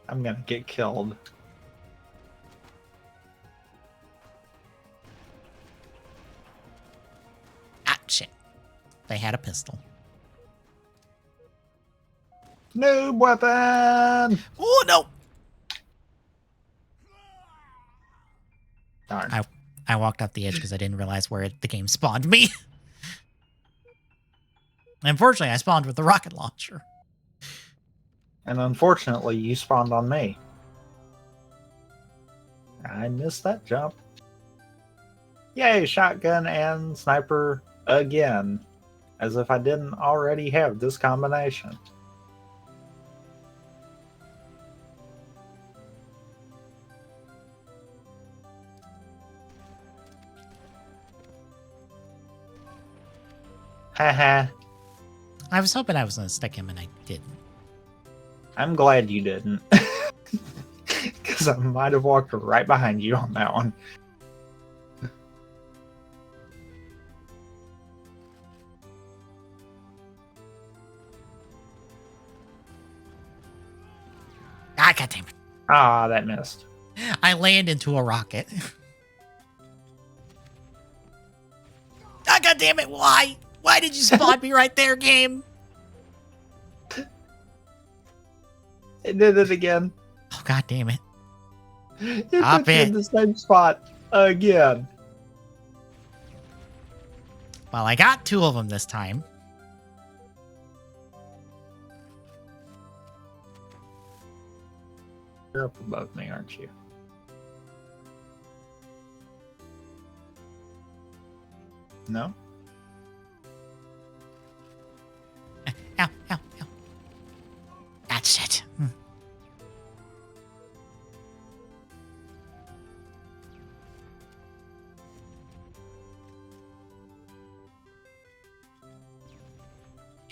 I'm gonna get killed. Ah, shit. They had a pistol. Noob weapon! Oh, no. Darn. I walked off the edge because I didn't realize where the game spawned me. Unfortunately, I spawned with the rocket launcher. And unfortunately, you spawned on me. I missed that jump. Yay, shotgun and sniper again. As if I didn't already have this combination. Haha. I was hoping I was going to stick him, and I didn't. I'm glad you didn't. Because I might have walked right behind you on that one. Ah, goddammit. Ah, that missed. I land into a rocket. Ah, God damn it! Why? Why did you spawn me right there, game? It did it again. Oh, God damn it! It Stop put you in it! the same spot again. Well, I got 2 of them this time. You're up above me, aren't you? No? Ow, ow, ow. That's it.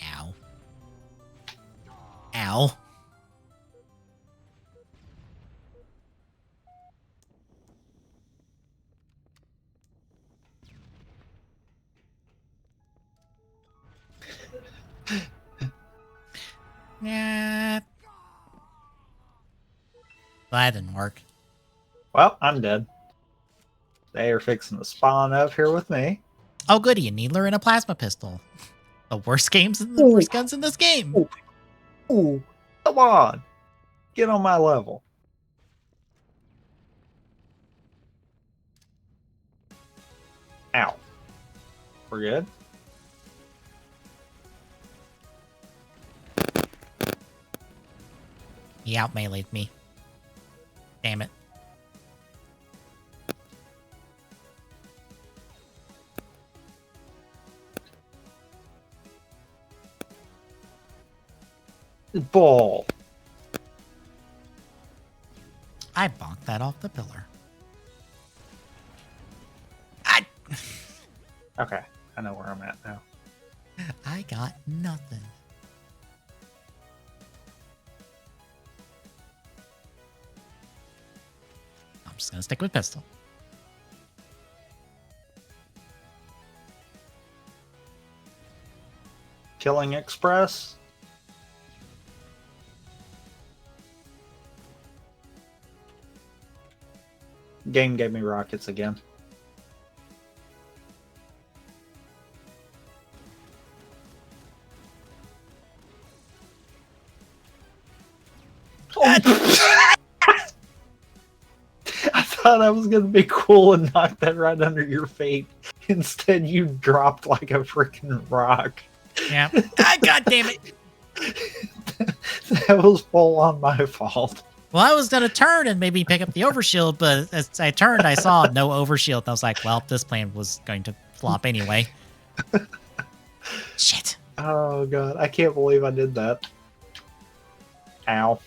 Ow. Ow. Yeah. Well, that didn't work. Well, I'm dead. They are fixing to spawn up here with me. Oh, goody, a needler and a plasma pistol. The worst worst guns in this game. Ooh. Ooh, come on. Get on my level. Ow. We're good? He out meleeed me. Damn it. Ball. I bonked that off the pillar. I Okay, I know where I'm at now. I got nothing. I'm just gonna stick with pistol. Killing Express. Game gave me rockets again. I thought I was going to be cool and knock that right under your feet. Instead, you dropped like a freaking rock. Yeah. Ah, God damn it. That was full on my fault. Well, I was gonna turn and maybe pick up the overshield, but as I turned, I saw no overshield. And I was like, well, this plan was going to flop anyway. Shit. Oh, God. I can't believe I did that. Ow.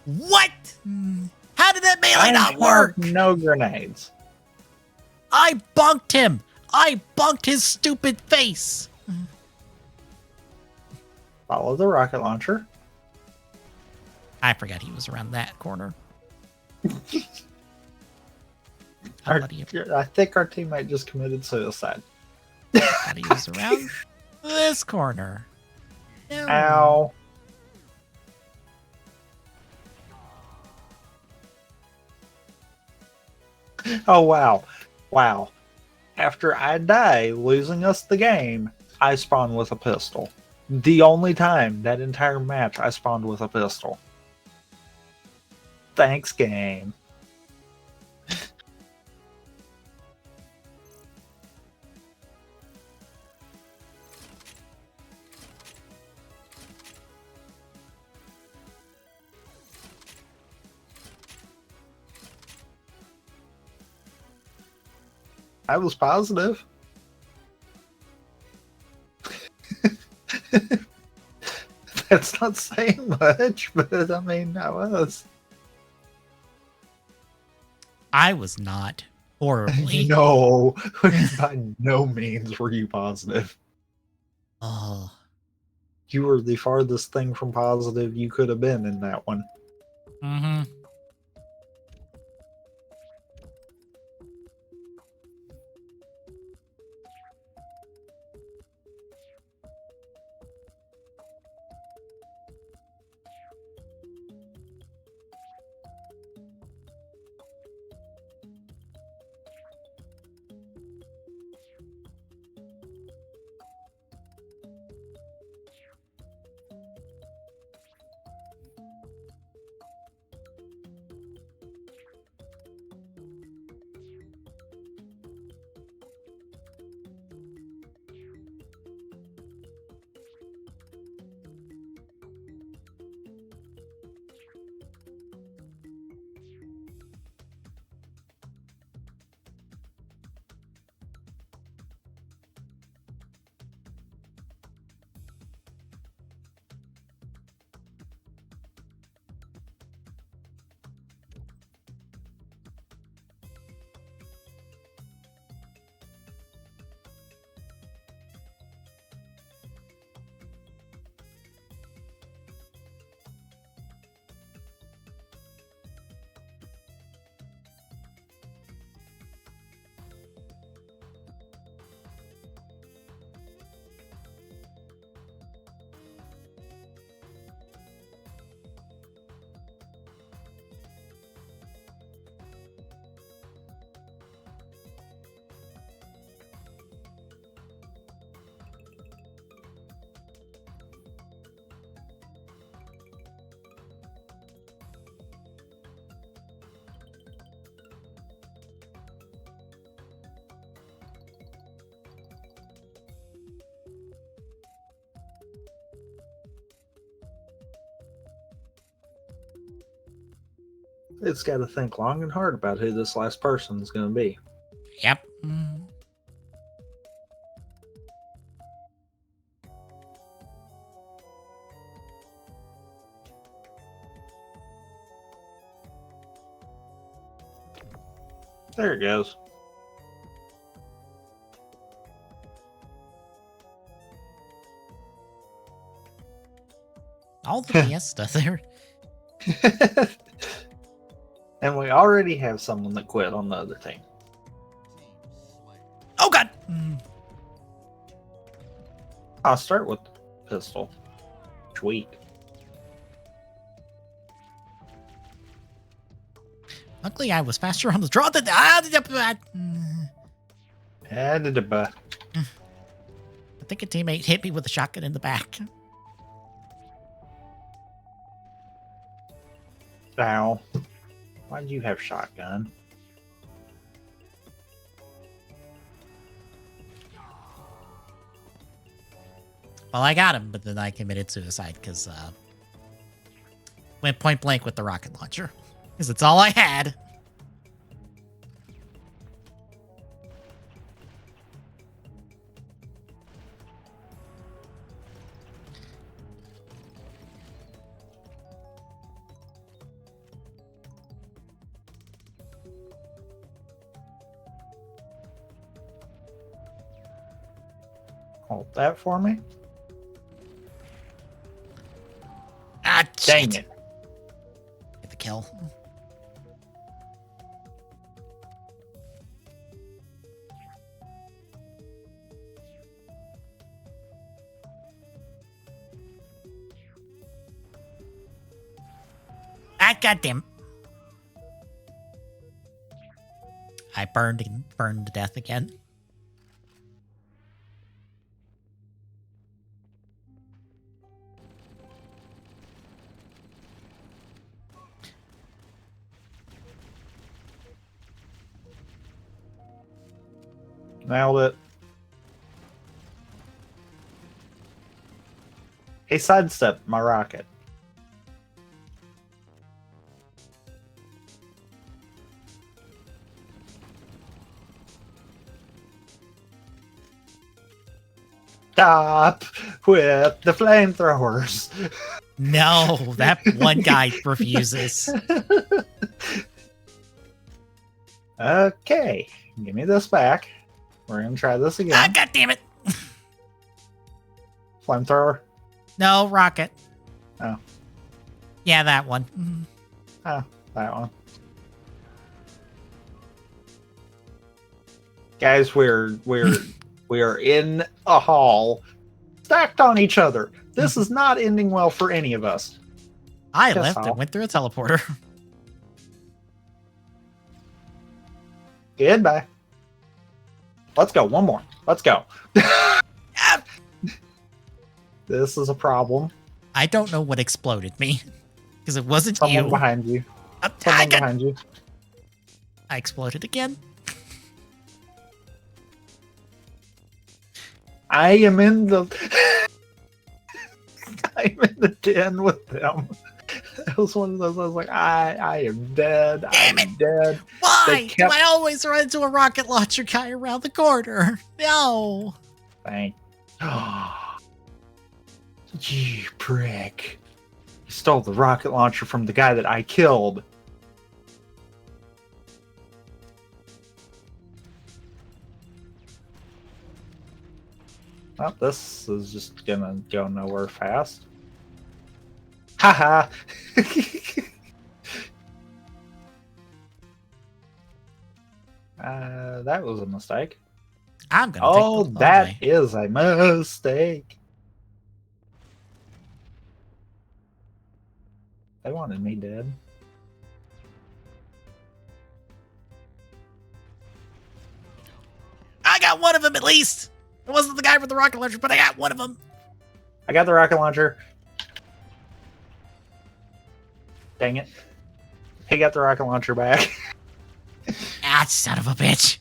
What? How did that melee not work? No grenades. I bunked him. I bunked his stupid face. Follow the rocket launcher. I forgot he was around that corner. I think our teammate just committed suicide. Thought he was around this corner. No. Ow. Oh, wow. Wow. After I die, losing us the game, I spawn with a pistol. The only time that entire match I spawned with a pistol. Thanks, game. I was positive. That's not saying much, but I mean, I was. I was not horribly. No, by no means were you positive. Oh. You were the farthest thing from positive you could have been in that one. Mm-hmm. It's got to think long and hard about who this last person is going to be. Yep. There it goes. All the fiesta there. And we already have someone that quit on the other team. Oh, God. I'll start with the pistol. Sweet. Luckily, I was faster on the draw than I think a teammate hit me with a shotgun in the back. Ow. Why did you have shotgun? Well, I got him, but then I committed suicide because went point blank with the rocket launcher because it's all I had. Hold that for me. Ah, Dang shit. it. Get the kill. Ah, goddamn. I burned to death again. Nailed it. He sidestepped my rocket. Stop with the flamethrowers. No, that one guy refuses. Okay, give me this back. We're gonna try this again. Ah, God damn it. Flamethrower. No, rocket. Oh. Yeah, that one. Oh, that one. Guys, we are in a hall, stacked on each other. This is not ending well for any of us. I Guess left I'll- and went through a teleporter. Goodbye. Let's go. One more. Let's go. This is a problem. I don't know what exploded me. Because it wasn't Someone you. behind you. I Someone behind you. exploded again. I am in the I'm in the den with them. It was one of those. I was like, I am dead. Damn I'm dead. Why kept- do I always run into a rocket launcher guy around the corner? No. Thank. You prick. You stole the rocket launcher from the guy that I killed. Well, this is just gonna go nowhere fast. Haha. That was a mistake. I'm gonna Oh, take the that way. is a mistake. They wanted me dead. I got one of them at least. It wasn't the guy with the rocket launcher, but I got one of them. I got the rocket launcher. Dang it. He got the rocket launcher back. Ah, son of a bitch.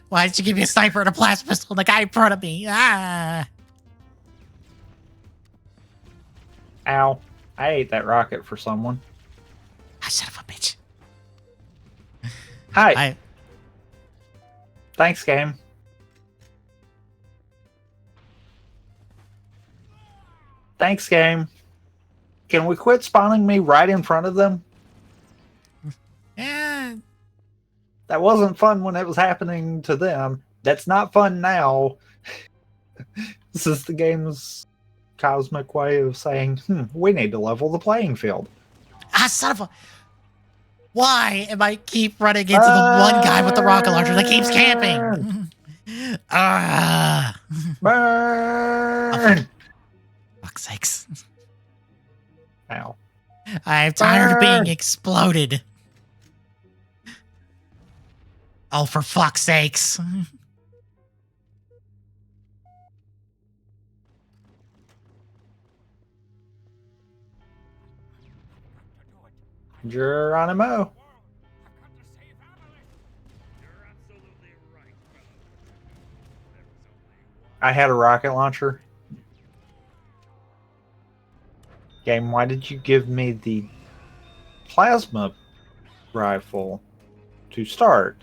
Why did you give me a sniper and a blast pistol and the guy in front of me? Ah. Ow. I ate that rocket for someone. Ah, son of a bitch. Hi. Thanks, game. Thanks, game. Can we quit spawning me right in front of them? Yeah. That wasn't fun when it was happening to them. That's not fun now. This is the game's cosmic way of saying, we need to level the playing field. Son of a... Why am I keep running into the one guy with the rocket launcher that keeps camping? Burn! Oh, fuck's sakes. Ow. I'm tired of being exploded. Oh, for fuck's sakes. Geronimo. I had a rocket launcher. Game, why did you give me the plasma rifle to start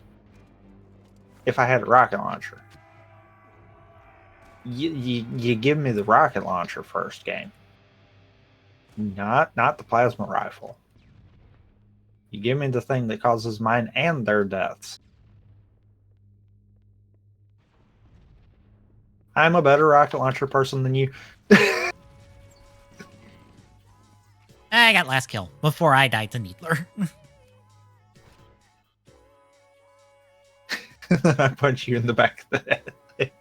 if I had a rocket launcher? You give me the rocket launcher first, game. Not the plasma rifle. You give me the thing that causes mine and their deaths. I'm a better rocket launcher person than you. I got last kill before I died to Needler. I punch you in the back of the head.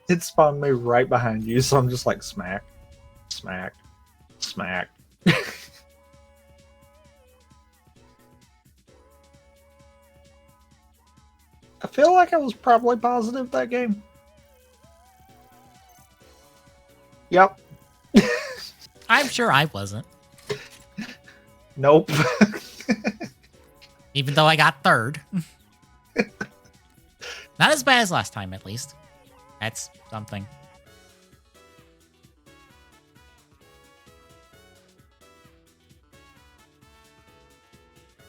It spawned me right behind you, so I'm just like smack, smack, smack. I feel like I was probably positive that game. Yep. I'm sure I wasn't. Nope. Even though I got third. Not as bad as last time, at least. That's something.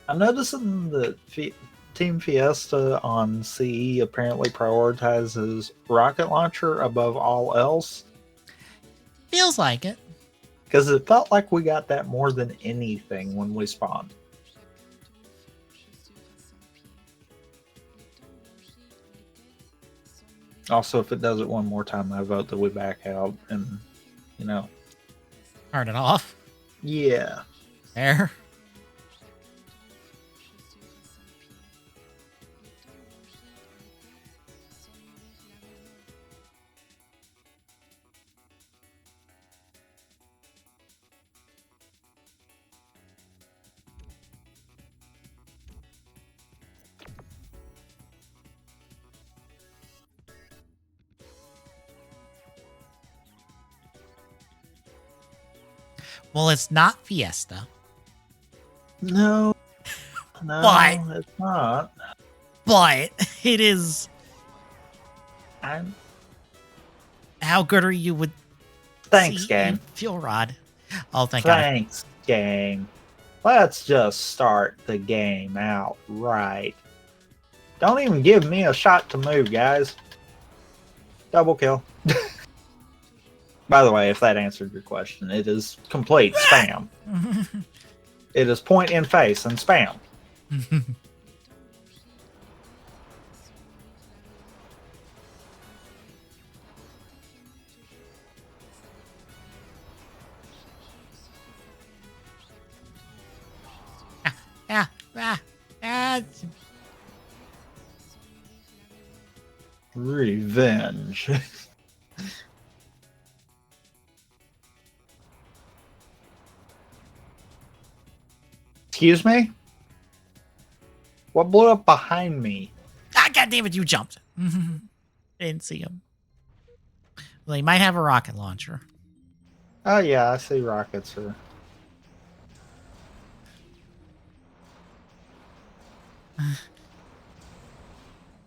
I'm noticing that Team Fiesta on CE apparently prioritizes rocket launcher above all else. Feels like it. Because it felt like we got that more than anything when we spawned. Also, if it does it one more time, I vote that we back out and, you know. Turn it off. Yeah. There. Well, it's not Fiesta. No. No, But it's not. But it is. I'm... How good are you with Thanks, game. Fuel rod. Oh, thank God. Thanks, game. Let's just start the game out right. Don't even give me a shot to move, guys. Double kill. By the way, if that answered your question, it is complete spam. It is point in face and spam. Revenge. Excuse me? What blew up behind me? God damn it, you jumped. Didn't see him. Well, he might have a rocket launcher. Oh yeah, I see rockets here.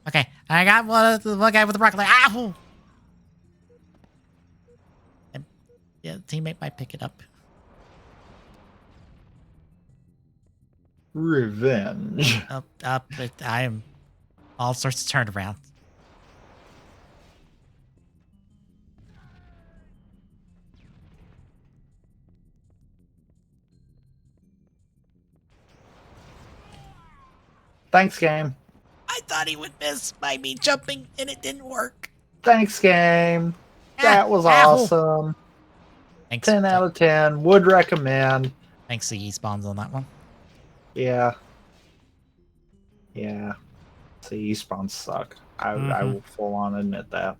Okay, I got one guy with the rocket launcher. Ow! And, yeah, the teammate might pick it up. Revenge. Up, but I am all sorts of turnaround. Thanks, game. I thought he would miss by me jumping, and it didn't work. Thanks, game. That was Ow. awesome. Thanks. 10 out of 10. Would recommend. Thanks to E-spawns on that one. Yeah. Yeah. See, spawns suck. I will full on admit that.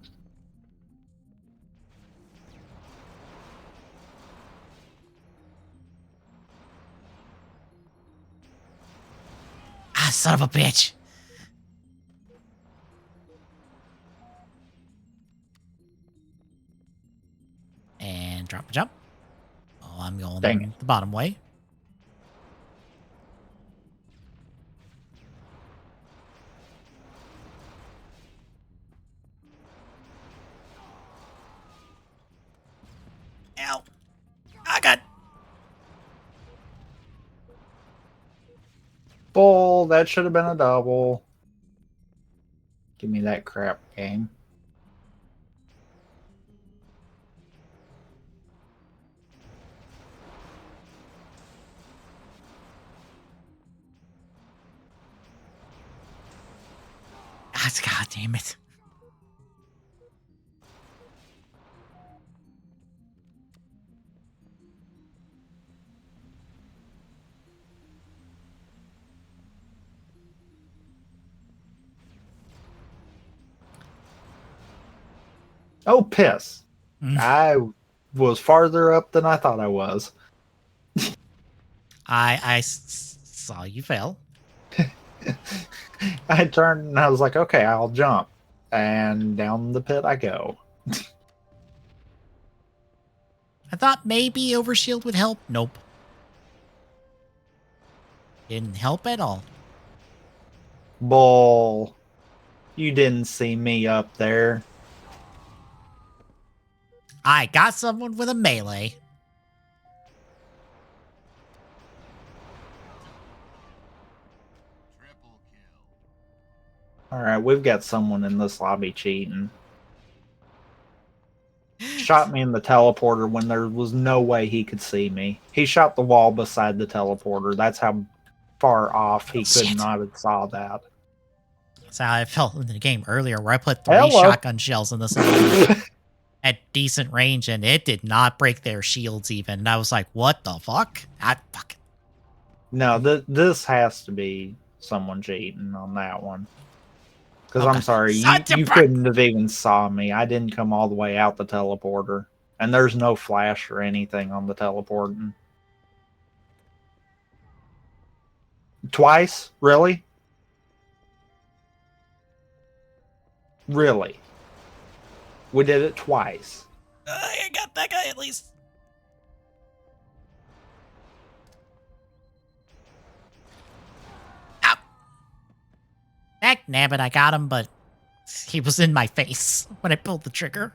Ah, son of a bitch. And drop a jump. Oh, I'm going the bottom way. Ow. I got... Bull, that should have been a double. Give me that crap, game. God damn it. Oh, piss. I was farther up than I thought I was. I saw you fail. I turned and I was like, okay, I'll jump. And down the pit I go. I thought maybe overshield would help. Nope. Didn't help at all. Bull. You didn't see me up there. I got someone with a melee. Alright, we've got someone in this lobby cheating. Shot me in the teleporter when there was no way he could see me. He shot the wall beside the teleporter. That's how far off he could not have saw that. That's how I felt in the game earlier, where I put 3 shotgun shells in this at decent range, and it did not break their shields even. And I was like, what the fuck? No, this has to be someone cheating on that one. Because I'm sorry, you couldn't have even saw me. I didn't come all the way out the teleporter. And there's no flash or anything on the teleporting. Twice? Really? Really? We did it twice. I got that guy at least. Ow. Heck, nabbit, I got him, but he was in my face when I pulled the trigger.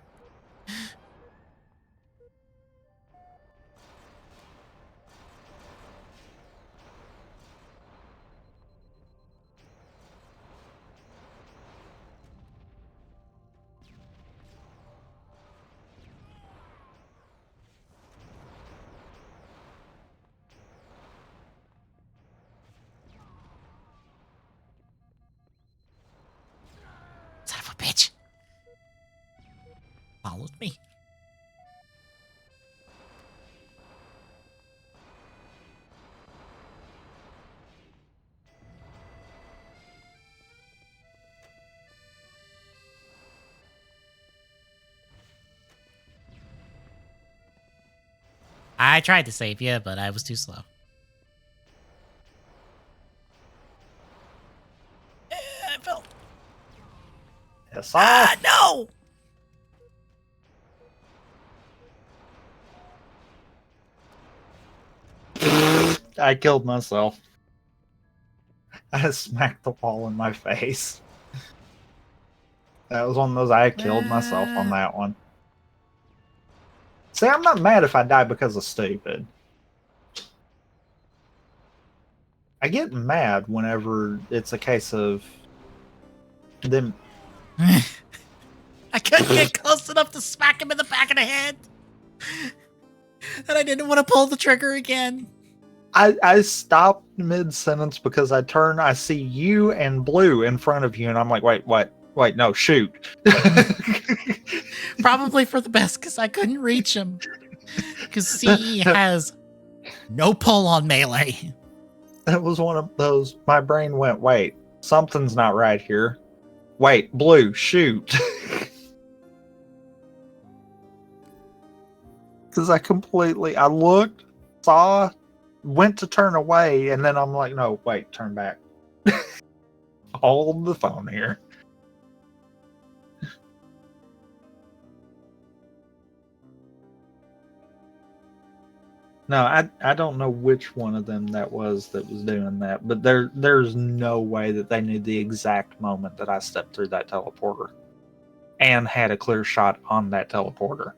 Son of a bitch. Followed me. I tried to save you, but I was too slow. I fell. Yes, no! I killed myself. I smacked the wall in my face. That was one of those I killed myself on that one. See, I'm not mad if I die because of stupid. I get mad whenever it's a case of them. I couldn't get close enough to smack him in the back of the head. And I didn't want to pull the trigger again. I stopped mid sentence because I see you and Blue in front of you, and I'm like, wait, no, shoot. Probably for the best because I couldn't reach him. Because CE has no pull on melee. That was one of those. My brain went, wait, something's not right here. Wait, Blue, shoot. Because I looked, saw, went to turn away, and then I'm like, no, wait, turn back. Hold the phone here. No, I don't know which one of them that was doing that, but there's no way that they knew the exact moment that I stepped through that teleporter and had a clear shot on that teleporter.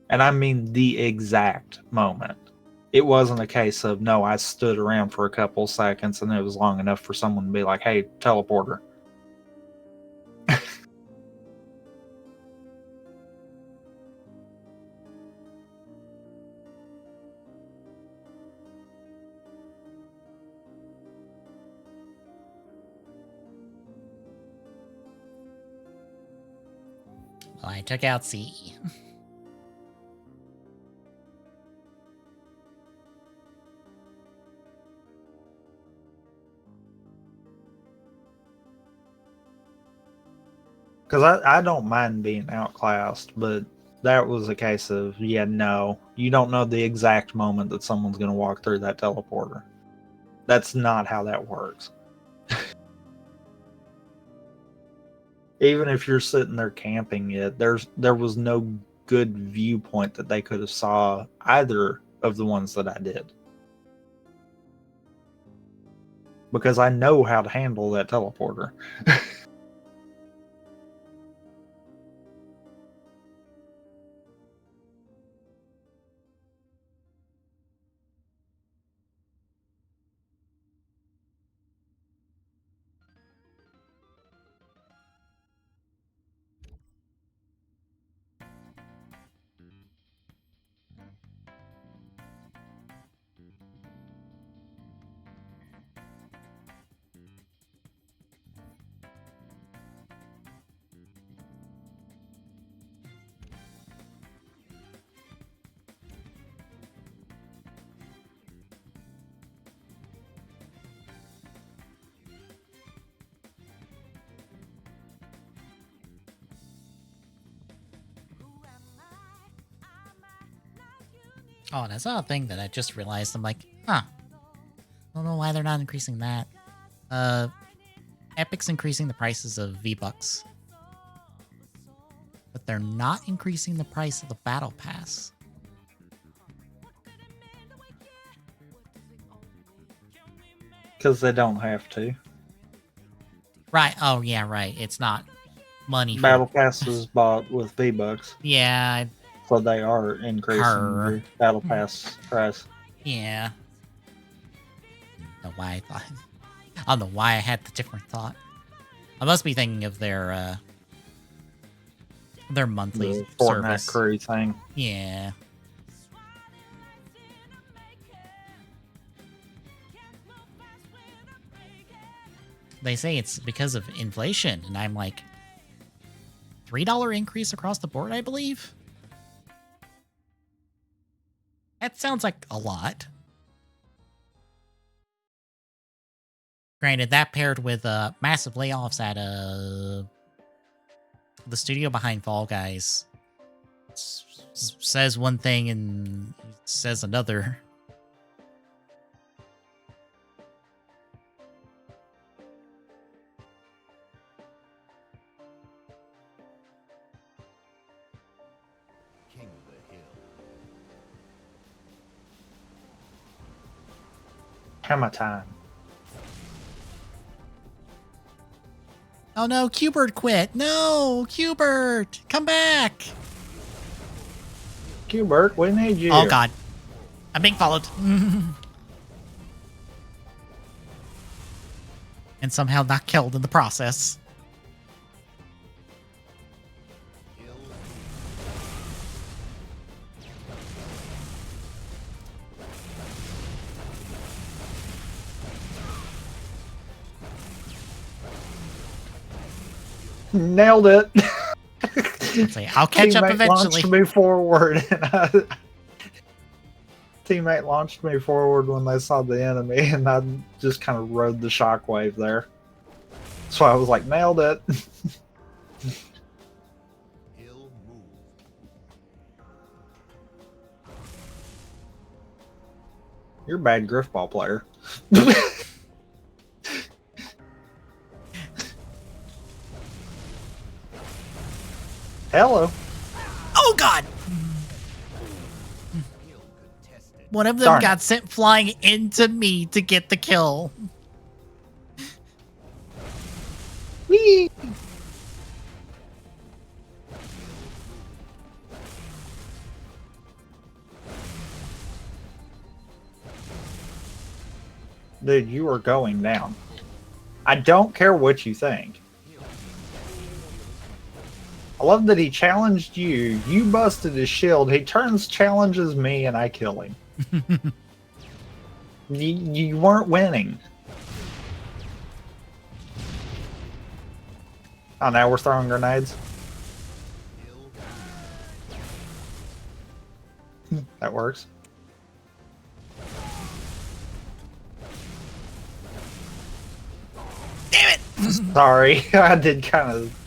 And I mean the exact moment. It wasn't a case of, no, I stood around for a couple seconds and it was long enough for someone to be like, hey, teleporter. Well, I took out CE. Because I don't mind being outclassed, but that was a case of, yeah, no, you don't know the exact moment that someone's going to walk through that teleporter. That's not how that works. Even if you're sitting there camping it, there was no good viewpoint that they could have saw either of the ones that I did. Because I know how to handle that teleporter. Oh, that's not a thing that I just realized. I'm like, huh. I don't know why they're not increasing that. Epic's increasing the prices of V-Bucks. But they're not increasing the price of the Battle Pass. Because they don't have to. Right. Oh, yeah, right. It's not money. Battle Pass is bought with V-Bucks. Yeah. So they are increasing the Battle Pass price. Yeah. I don't know why I thought. I don't know why I had the different thought. I must be thinking of their monthly the Fortnite service crew thing. Yeah. They say it's because of inflation, and I'm like, $3 increase across the board, I believe? That sounds like a lot. Granted, that paired with massive layoffs at the studio behind Fall Guys says one thing and says another. Hammer time. Oh no, Q-Bird quit. No, Q-Bird, come back. you, Bert. We need you. Oh god. I'm being followed. And somehow not killed in the process. Nailed it. Say, I'll catch up Teammate eventually. Launched me forward. Teammate launched me forward when they saw the enemy, and I just kind of rode the shockwave there. So I was like, nailed it. You're a bad griffball player. Hello. Oh god! One of them Darn got it. sent flying into me to get the kill. Whee! Dude, you are going down. I don't care what you think. I love that he challenged you. You busted his shield. He turns, challenges me, and I kill him. You weren't winning. Oh, now we're throwing grenades. That works. Damn it! Sorry, I did kind of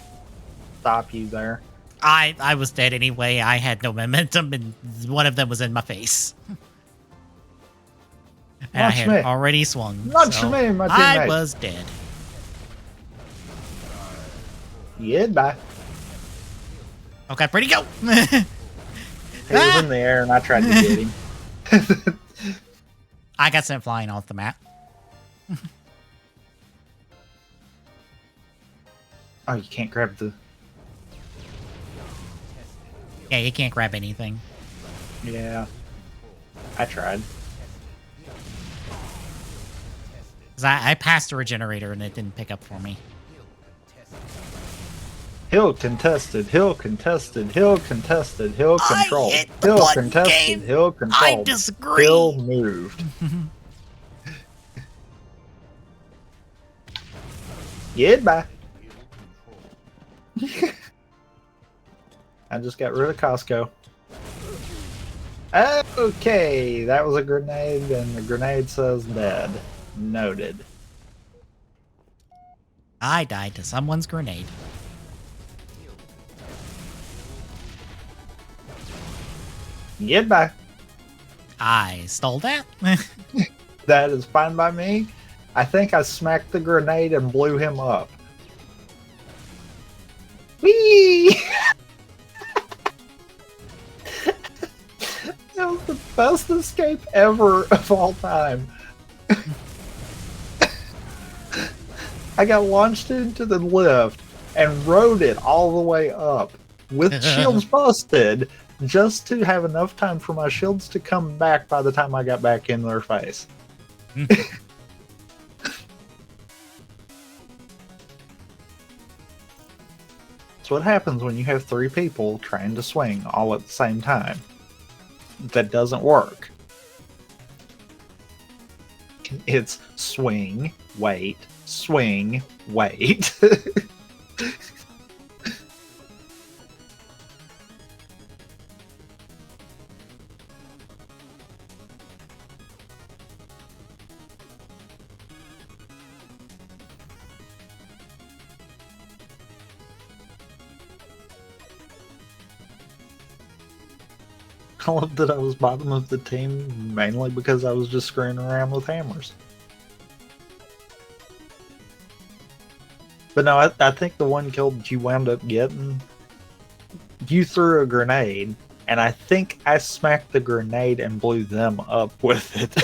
stop you there. I was dead anyway. I had no momentum, and one of them was in my face. And I Launch had me. already swung. Launch so me, my I teammate. was dead. Yeah, bye. Okay, pretty go. He was in the air, and I tried to get him. I got sent flying off the map. Oh, you can't grab the... Yeah, you can't grab anything. Yeah. I tried. 'Cause I passed a regenerator and it didn't pick up for me. Hill contested, hill contested, hill contested, hill controlled. hit the Hill button, contested, game. hill controlled. I disagree. Hill moved. Yeah, bye. I just got rid of Costco. Okay, that was a grenade, and the grenade says dead. Noted. I died to someone's grenade. Goodbye. I stole that. That is fine by me. I think I smacked the grenade and blew him up. Whee! That was the best escape ever of all time. I got launched into the lift and rode it all the way up with shields busted just to have enough time for my shields to come back by the time I got back in their face. That's what happens when you have three people trying to swing all at the same time. That doesn't work. It's swing, wait, swing, wait. I love that I was bottom of the team mainly because I was just screwing around with hammers. But no, I think the one kill that you wound up getting, you threw a grenade, and I think I smacked the grenade and blew them up with it.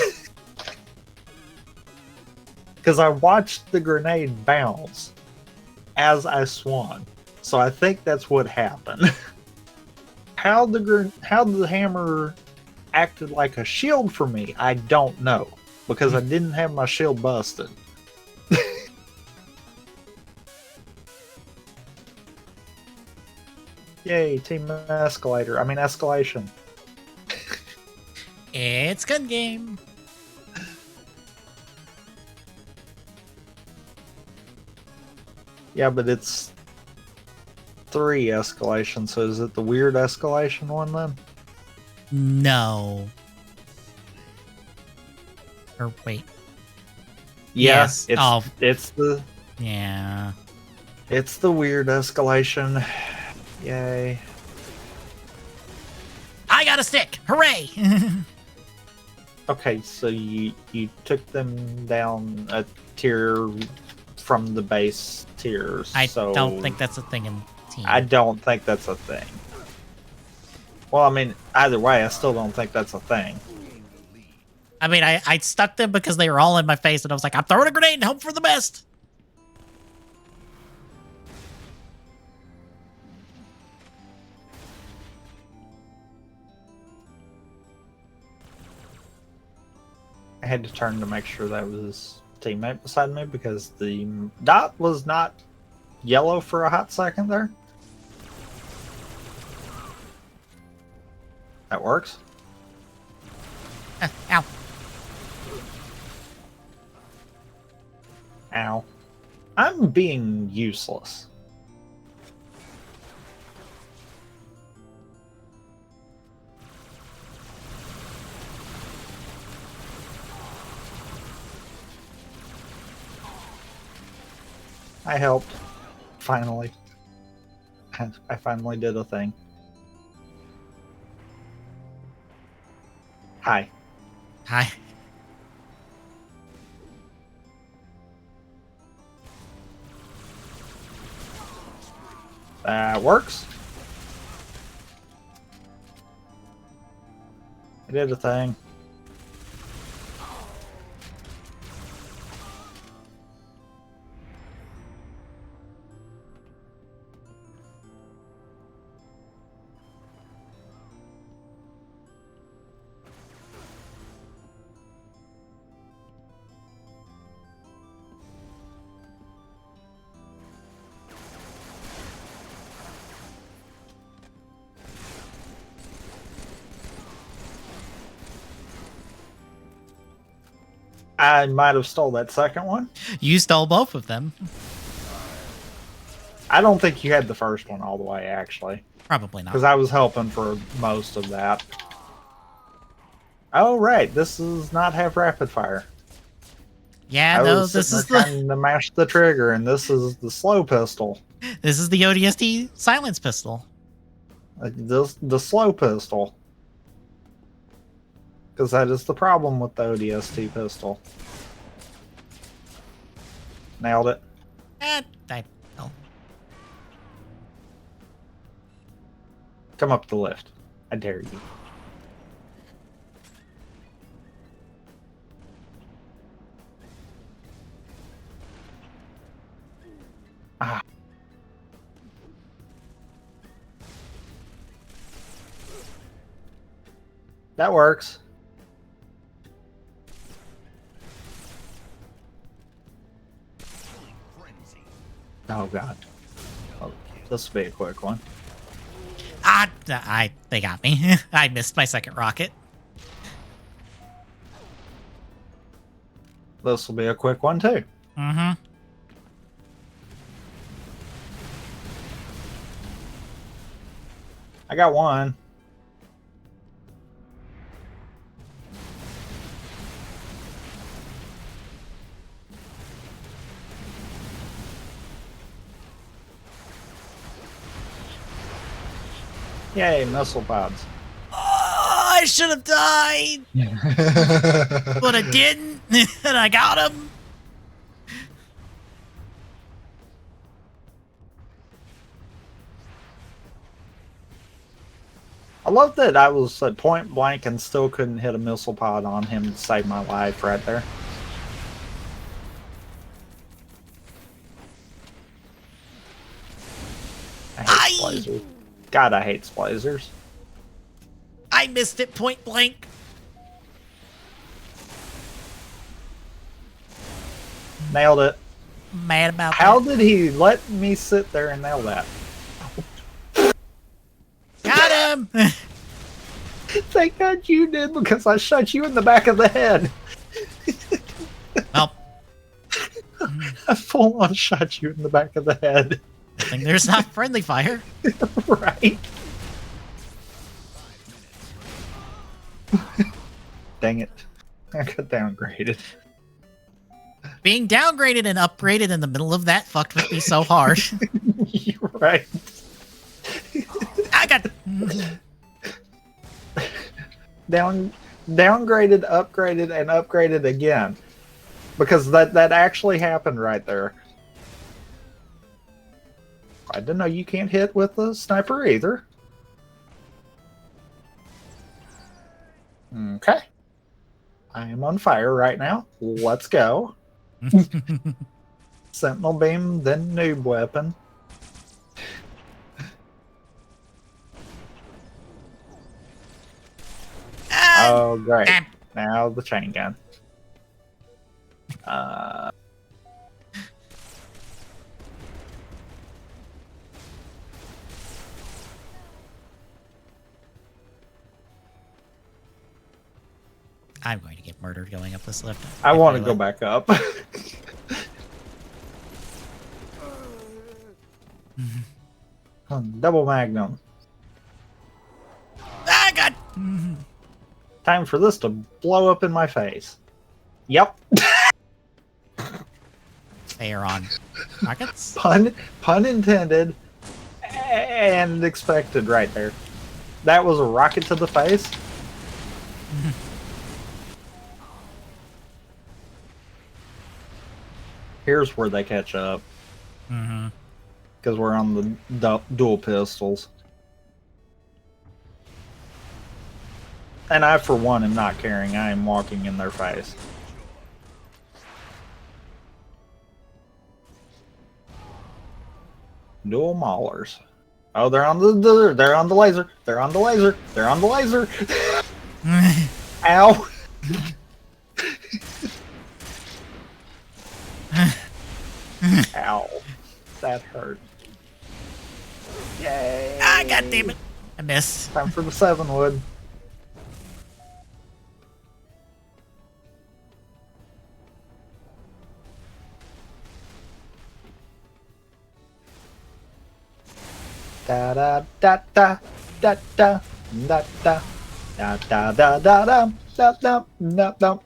Because I watched the grenade bounce as I swung. So I think that's what happened. how the hammer acted like a shield for me, I don't know, because I didn't have my shield busted. Yay, team escalation. It's gun game. Yeah, but it's 3 escalation, so is it the weird escalation one then? No. Or wait. Yeah, Yes. it's the Yeah. it's the weird escalation. Yay. I got a stick! Hooray! Okay, so you took them down a tier from the base tiers. I so don't think that's a thing in team. I don't think that's a thing. Well, I mean, either way, I still don't think that's a thing. I mean, I stuck them because they were all in my face, and I was like, I'm throwing a grenade and hope for the best. I had to turn to make sure that was teammate beside me because the dot was not yellow for a hot second there. That works. Ow. Ow. I'm being useless. I helped. Finally. I finally did a thing. Hi. Hi. That works. I did a thing. I might have stole that second one. You stole both of them. I don't think you had the first one all the way, actually. Probably not. Because I was helping for most of that. Oh, right. This does not have rapid fire. Yeah, I no, was this is trying to mash the trigger, and this is the slow pistol. This is the ODST silence pistol. The slow pistol. Because that is the problem with the ODST pistol. Nailed it. Oh. Come up the lift. I dare you. Ah. That works. Oh god. Oh, this will be a quick one. They got me. I missed my second rocket. This will be a quick one too. Mm-hmm. I got one. Yay, missile pods. Oh, I should have died, but I didn't, and I got him. I love that I was at point blank and still couldn't hit a missile pod on him to save my life right there. I hate Splazers. God, I hate Splazers. I missed it point blank. Nailed it. Mad about How that. did he let me sit there and nail that? Got him. Thank God you did, because I shot you in the back of the head. Well, I full on shot you in the back of the head. I think there's not friendly fire. Right. Dang it. I got downgraded. Being downgraded and upgraded in the middle of that fucked with me so hard. You're right. I got... Downgraded, upgraded, and upgraded again. Because that actually happened right there. I didn't know you can't hit with the sniper either. Okay. I am on fire right now. Let's go. Sentinel beam, then noob weapon. Oh, great. Now the chain gun. I'm going to get murdered going up this lift. I want to go back up. Double magnum. I got... Time for this to blow up in my face. Yep. They are on rockets. Pun intended and expected right there. That was a rocket to the face. Here's where they catch up. Because we're on the dual pistols. And I, for one, am not caring. I am walking in their face. Dual maulers. Oh, they're on the laser. They're on the laser. They're on the laser. Ow. Ow. That hurt. Yay. Ah, God damn it. I missed. Time for the 7-wood. Da da da da da da da da da da da da da da da da.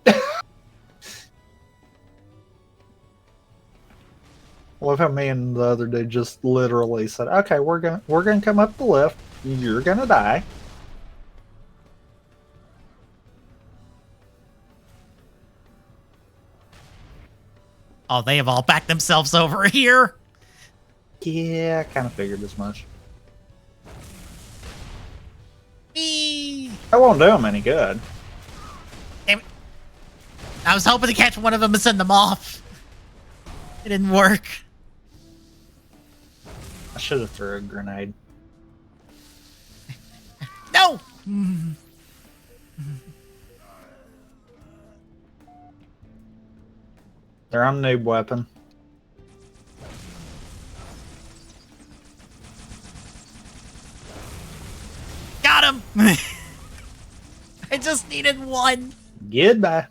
Love how me and the other dude just literally said, "Okay, we're gonna come up the lift. You're gonna die." Oh, they have all backed themselves over here. Yeah, I kind of figured as much. Me. I won't do them any good. Damn it. I was hoping to catch one of them and send them off. It didn't work. I should have thrown a grenade. No. They're on noob weapon. Got him. I just needed one. Goodbye.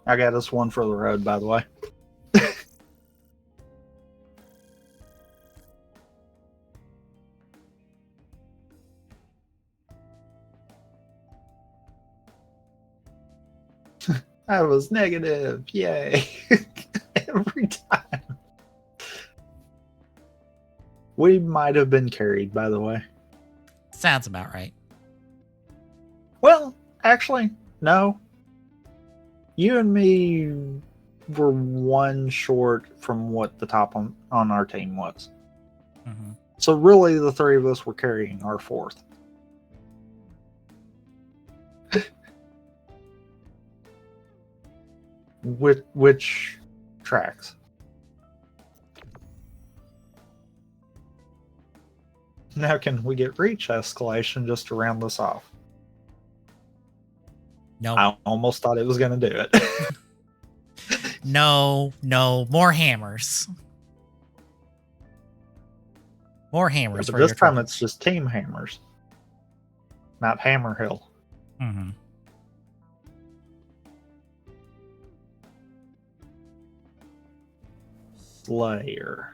I got us one for the road, by the way. I was negative. Yay. Every time. We might have been carried, by the way. Sounds about right. Well, actually, no. You and me were one short from what the top on our team was. So really, the three of us were carrying our fourth. Which tracks? Now can we get reach escalation just to round this off? No. I almost thought it was going to do it. No, more hammers. More hammers. But for this your time trouble. it's just team hammers, not Hammer Hill. Mm-hmm. Slayer.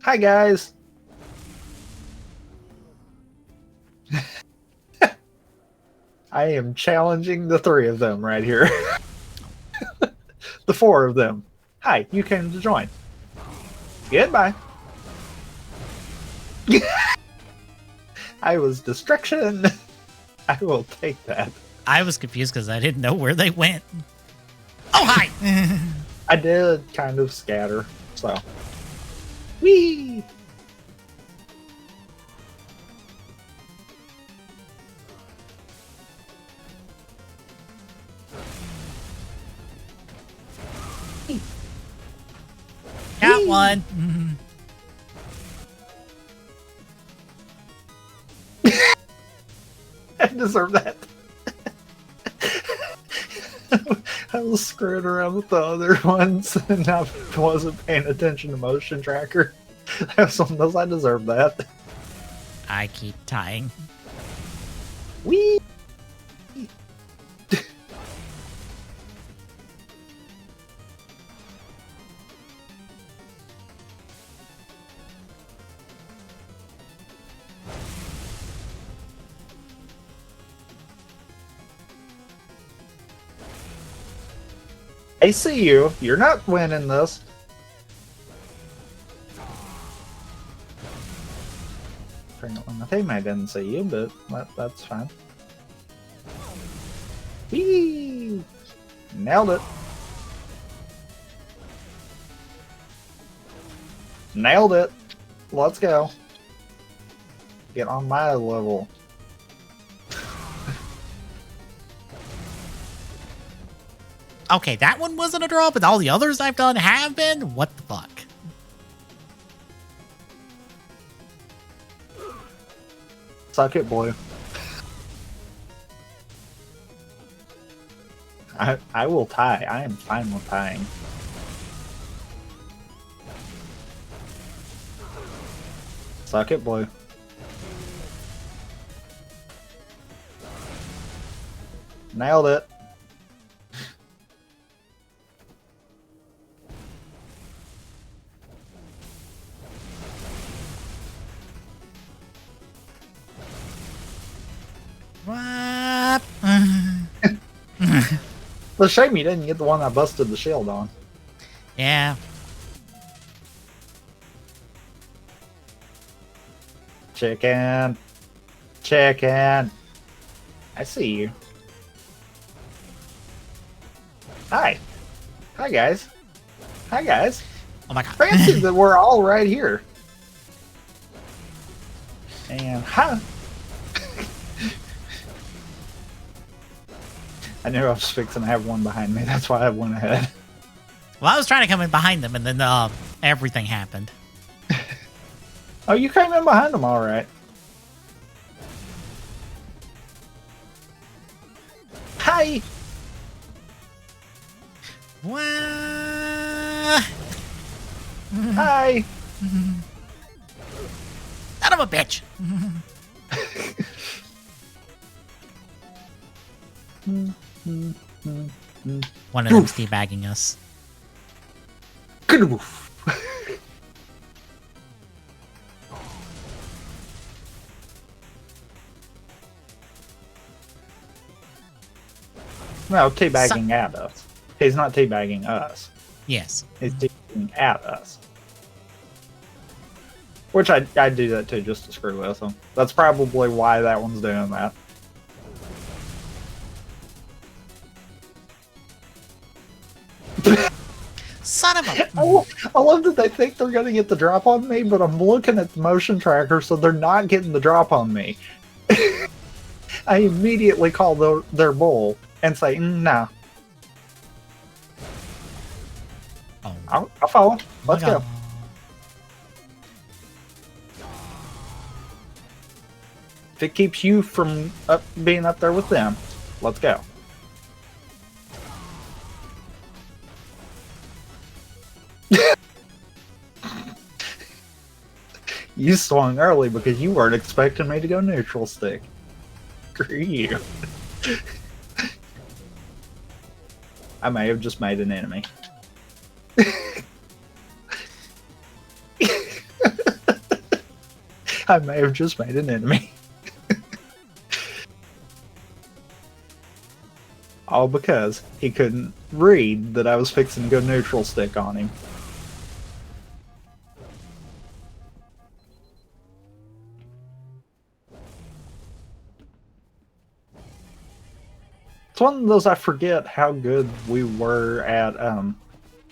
Hi guys. I am challenging the 3 of them right here. The 4 of them. Hi, you came to join. Goodbye. I was distraction. I will take that. I was confused because I didn't know where they went. Oh, hi! I did kind of scatter, so. Whee! Got one. I deserve that. I was screwing around with the other ones and I wasn't paying attention to motion tracker. That was something else. I deserve that. I keep tying. Whee! I see you. You're not winning this. Apparently my teammate didn't see you, but that's fine. Whee! Nailed it. Nailed it. Let's go. Get on my level. Okay, that one wasn't a draw, but all the others I've done have been? What the fuck? Suck it, boy. I will tie. I am fine with tying. Suck it, boy. Nailed it. What? It's a shame you didn't get the one I busted the shield on. Yeah. Chicken. Chicken. I see you. Hi. Hi, guys. Hi, guys. Oh my god. Fancy that we're all right here. And hi. I knew I was fixing to have one behind me. That's why I went ahead. Well, I was trying to come in behind them, and then everything happened. Oh, you came in behind them all right. Hi. What? Hi. Son of a bitch. One of them's teabagging us. Good woof. No, teabagging at us. He's not teabagging us. Yes. He's teabagging at us. Which I do that too, just to screw with him. That's probably why that one's doing that. Son of a... I love that they think they're going to get the drop on me, but I'm looking at the motion tracker, so they're not getting the drop on me. I immediately call their bull and say, nah. I'll follow. Let's go. If it keeps you from being up there with them, let's go. You swung early because you weren't expecting me to go neutral stick. Screw you. I may have just made an enemy. I may have just made an enemy. All because he couldn't read that I was fixing to go neutral stick on him. It's one of those I forget how good we were at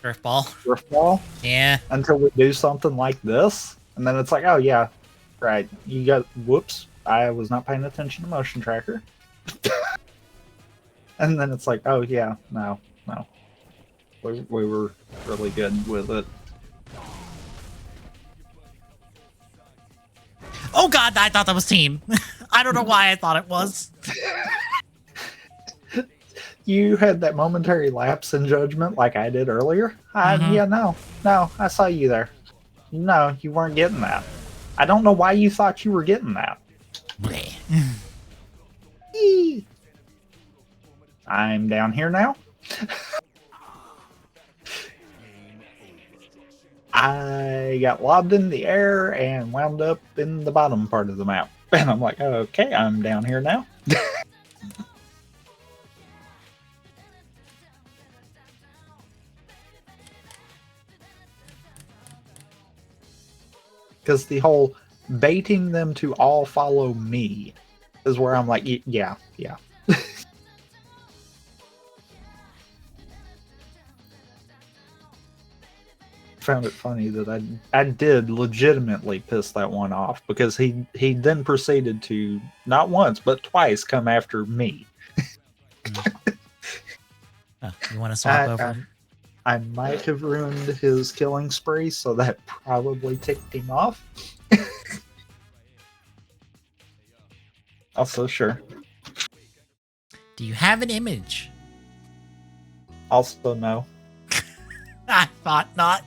Drift ball Yeah. until we do something like this, and then it's like, oh yeah, right. You got whoops. I was not paying attention to motion tracker. And then it's like, oh yeah, no. We were really good with it. Oh god, I thought that was team. I don't know why I thought it was. You had that momentary lapse in judgment like I did earlier. Yeah, no, I saw you there. No, you weren't getting that. I don't know why you thought you were getting that. I'm down here now. I got lobbed in the air and wound up in the bottom part of the map. And I'm like, okay, I'm down here now. Because the whole baiting them to all follow me is where I'm like, yeah. Found it funny that I did legitimately piss that one off because he then proceeded to not once but twice come after me. You want to swap over? I might have ruined his killing spree, so that probably ticked him off. Also, sure. Do you have an image? Also, no. I thought not.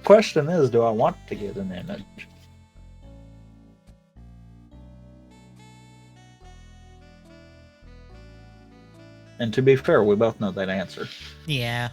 Question is, do I want to get an image? And to be fair, we both know that answer. Yeah.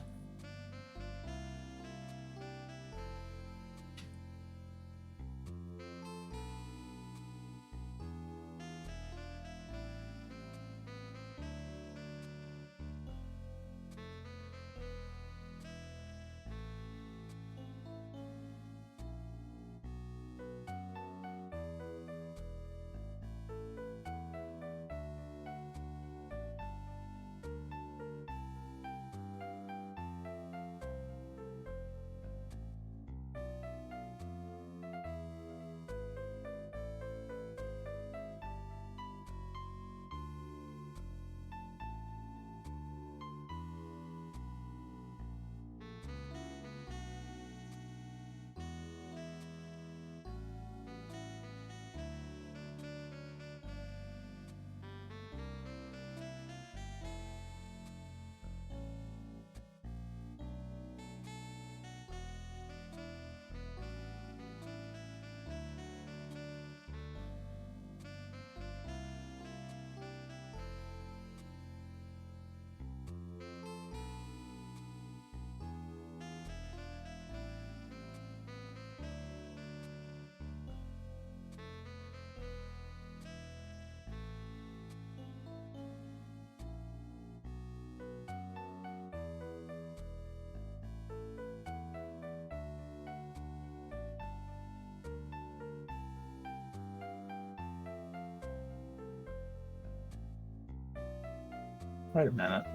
Wait a minute.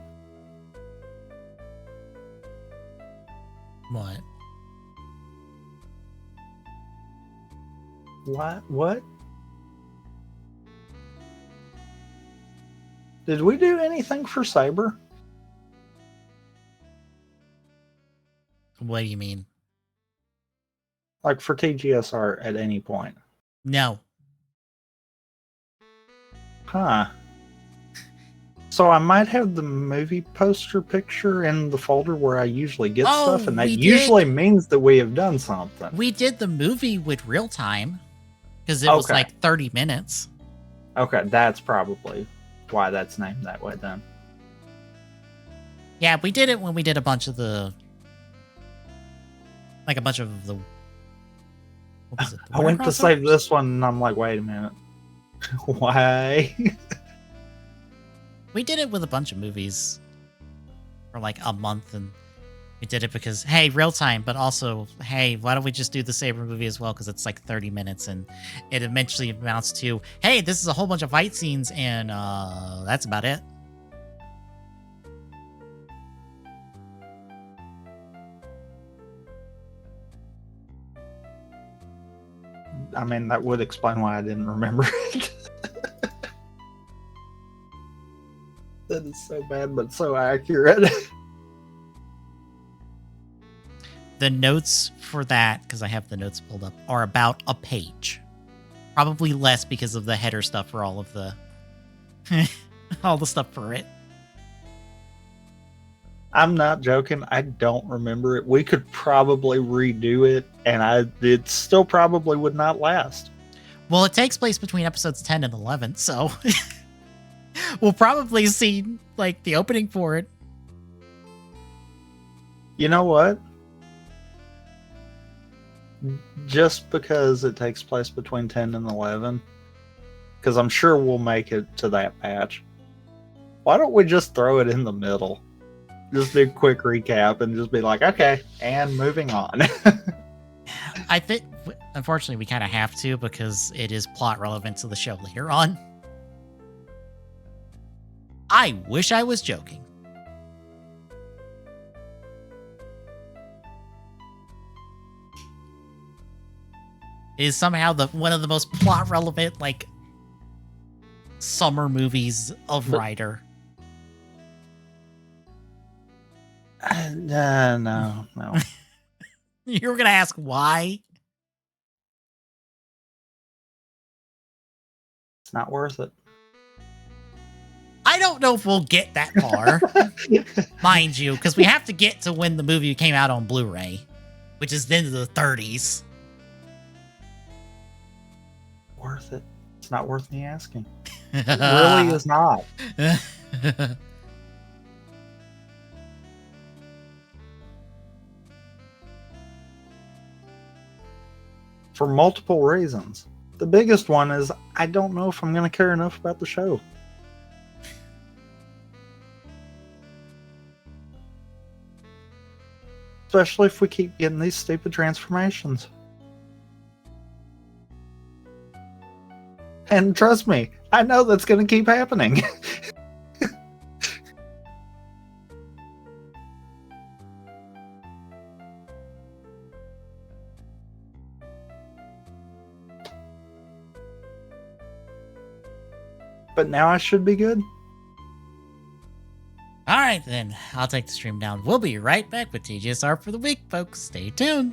What? What? Did we do anything for Saber? What do you mean? Like for TGSR at any point? No. Huh. So I might have the movie poster picture in the folder where I usually get stuff, and that usually means that we have done something. We did the movie with real time because it was like 30 minutes. Okay, that's probably why that's named that way then. Yeah, we did it when we did a bunch of the... Like a bunch of the... What was it? I went to save this one, and I'm like, wait a minute. Why? We did it with a bunch of movies for like a month, and we did it because, hey, real time, but also, hey, why don't we just do the Saber movie as well? Because it's like 30 minutes, and it eventually amounts to, hey, this is a whole bunch of fight scenes, and that's about it. I mean, that would explain why I didn't remember it. That is so bad, but so accurate. The notes for that, because I have the notes pulled up, are about a page. Probably less because of the header stuff for all of the... all the stuff for it. I'm not joking. I don't remember it. We could probably redo it, and it still probably would not last. Well, it takes place between episodes 10 and 11, so... We'll probably see, like, the opening for it. You know what? Just because it takes place between 10 and 11, because I'm sure we'll make it to that patch, why don't we just throw it in the middle? Just do a quick recap and just be like, okay, and moving on. I think, unfortunately, we kind of have to because it is plot relevant to the show later on. I wish I was joking. It is somehow one of the most plot relevant, like, summer movies of Rider. No. You were gonna ask why? It's not worth it. I don't know if we'll get that far, mind you, because we have to get to when the movie came out on Blu-ray, which is into the 30s. Worth it. It's not worth me asking. It really is not. For multiple reasons. The biggest one is I don't know if I'm going to care enough about the show. Especially if we keep getting these stupid transformations. And trust me, I know that's going to keep happening. But now I should be good. All right, then. I'll take the stream down. We'll be right back with TGSR for the week, folks. Stay tuned.